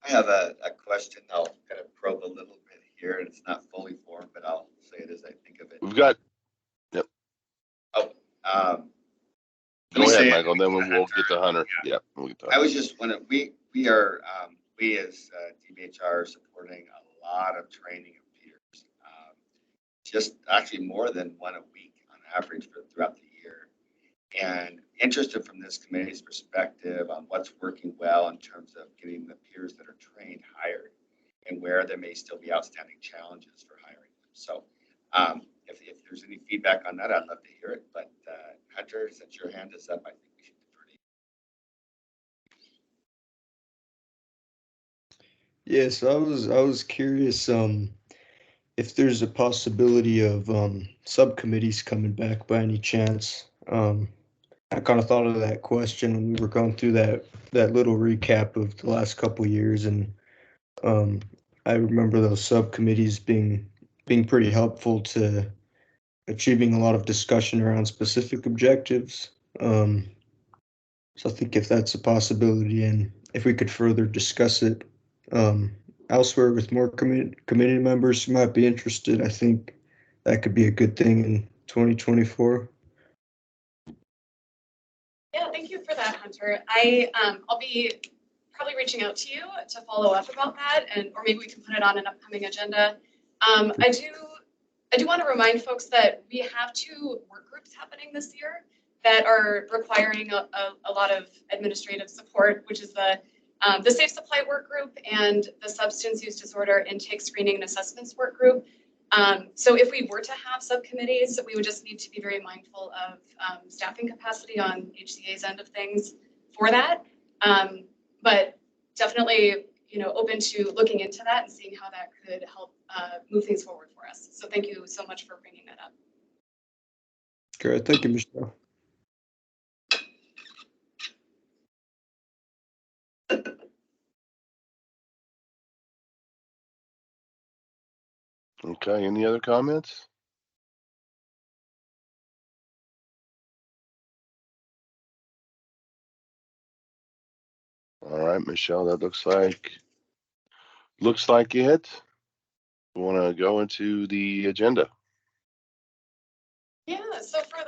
I have a question. I'll kind of probe a little bit here, and it's not fully formed, but I'll say it as I think of it. We've got. Yep. Oh, Go ahead, Michael. Then we'll get to Hunter. Yeah. I was just wondering. We are we as DBHR are supporting a lot of training of peers. Just actually more than one a week on average throughout the year. And interested from this committee's perspective on what's working well in terms of getting the peers that are trained hired and where there may still be outstanding challenges for hiring them. So if there's any feedback on that, I'd love to hear it. But Hunter, since your hand is up, I think we should defer to you. Yes, I was curious if there's a possibility of subcommittees coming back by any chance. I kind of thought of that question when we were going through that little recap of the last couple of years, and I remember those subcommittees being pretty helpful to achieving a lot of discussion around specific objectives. So I think if that's a possibility, and if we could further discuss it elsewhere with more committee members who might be interested, I think that could be a good thing in 2024. Yeah, thank you for that, Hunter. I'll be probably reaching out to you to follow up about that, or maybe we can put it on an upcoming agenda. I do want to remind folks that we have 2 work groups happening this year that are requiring a lot of administrative support, which is the Safe Supply Work Group and the Substance Use Disorder Intake Screening and Assessments Work Group. So if we were to have subcommittees, we would just need to be very mindful of staffing capacity on HCA's end of things for that. But definitely, open to looking into that and seeing how that could help move things forward for us. So thank you so much for bringing that up. Great, thank you, Michelle. Okay, any other comments? All right, Michelle, that looks like it. We want to go into the agenda. Yeah, so for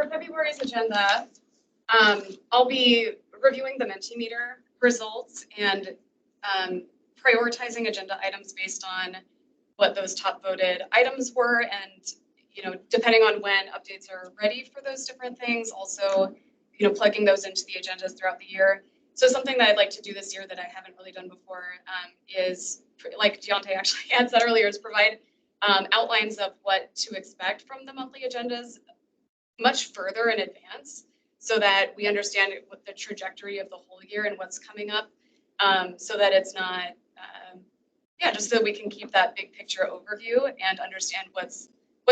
February's agenda, I'll be reviewing the Mentimeter results and prioritizing agenda items based on what those top voted items were, and depending on when updates are ready for those different things, also plugging those into the agendas throughout the year. So something that I'd like to do this year that I haven't really done before is, like Deontay actually had said earlier, is provide outlines of what to expect from the monthly agendas much further in advance, so that we understand what the trajectory of the whole year and what's coming up, so that it's not, just so we can keep that big picture overview and understand what's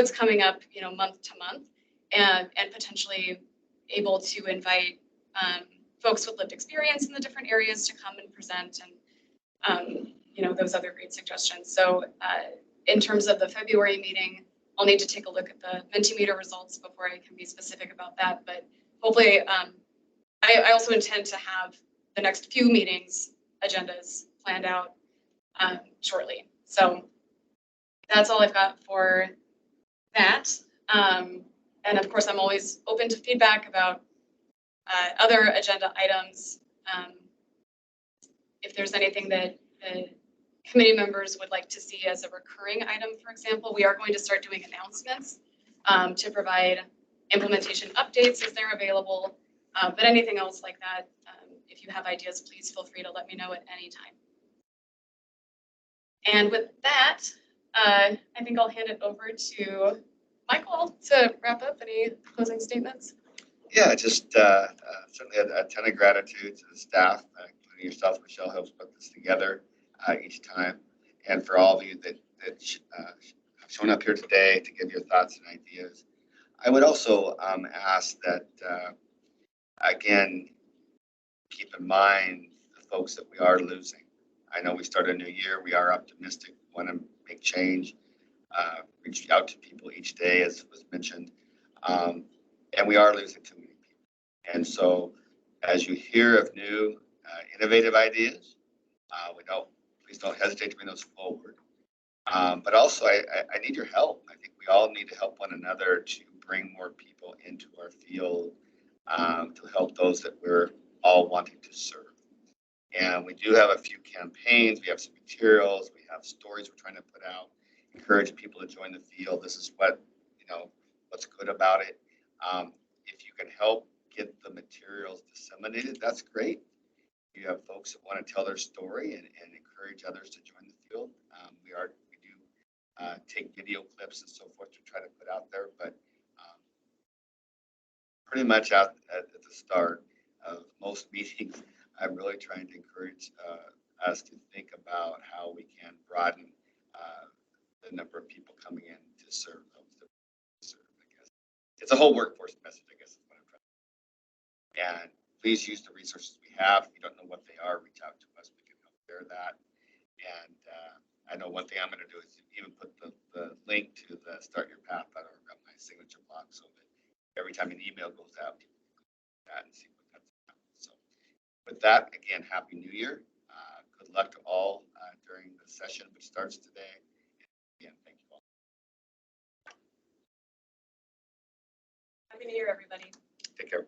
coming up, month to month, and potentially able to invite folks with lived experience in the different areas to come and present, and those other great suggestions. So in terms of the February meeting, I'll need to take a look at the Mentimeter results before I can be specific about that. But hopefully, I also intend to have the next few meetings agendas planned out shortly. So that's all I've got for that. And of course, I'm always open to feedback about other agenda items. If there's anything that the committee members would like to see as a recurring item, for example, we are going to start doing announcements to provide implementation updates as they're available. But anything else like that, if you have ideas, please feel free to let me know at any time. And with that, I think I'll hand it over to Michael to wrap up. Any closing statements? Yeah, just certainly a ton of gratitude to the staff, including yourself, Michelle, helps put this together each time. And for all of you that have shown up here today to give your thoughts and ideas. I would also ask that, again, keep in mind the folks that we are losing. I know we start a new year. We are optimistic, want to make change, reach out to people each day, as was mentioned. And we are losing too many people. And so as you hear of new innovative ideas, please don't hesitate to bring those forward. But also I need your help. I think we all need to help one another to bring more people into our field, to help those that we're all wanting to serve. And we do have a few campaigns. We have some materials. We have stories we're trying to put out, encourage people to join the field. This is what's good about it. If you can help get the materials disseminated, that's great. You have folks that want to tell their story and encourage others to join the field. We do take video clips and so forth to try to put out there, but pretty much out at the start of most meetings, I'm really trying to encourage us to think about how we can broaden the number of people coming in to serve those that we serve, I guess. It's a whole workforce message, I guess, is what I'm trying to say. And please use the resources we have. If you don't know what they are, reach out to us. We can help share that. And I know one thing I'm going to do is even put the link to the Start Your Path on my signature block, so that every time an email goes out, people can go to that and see what that's about. So with that, again, Happy New Year. Good luck to all during the session, which starts today. And again, thank you all. Happy New Year, everybody. Take care.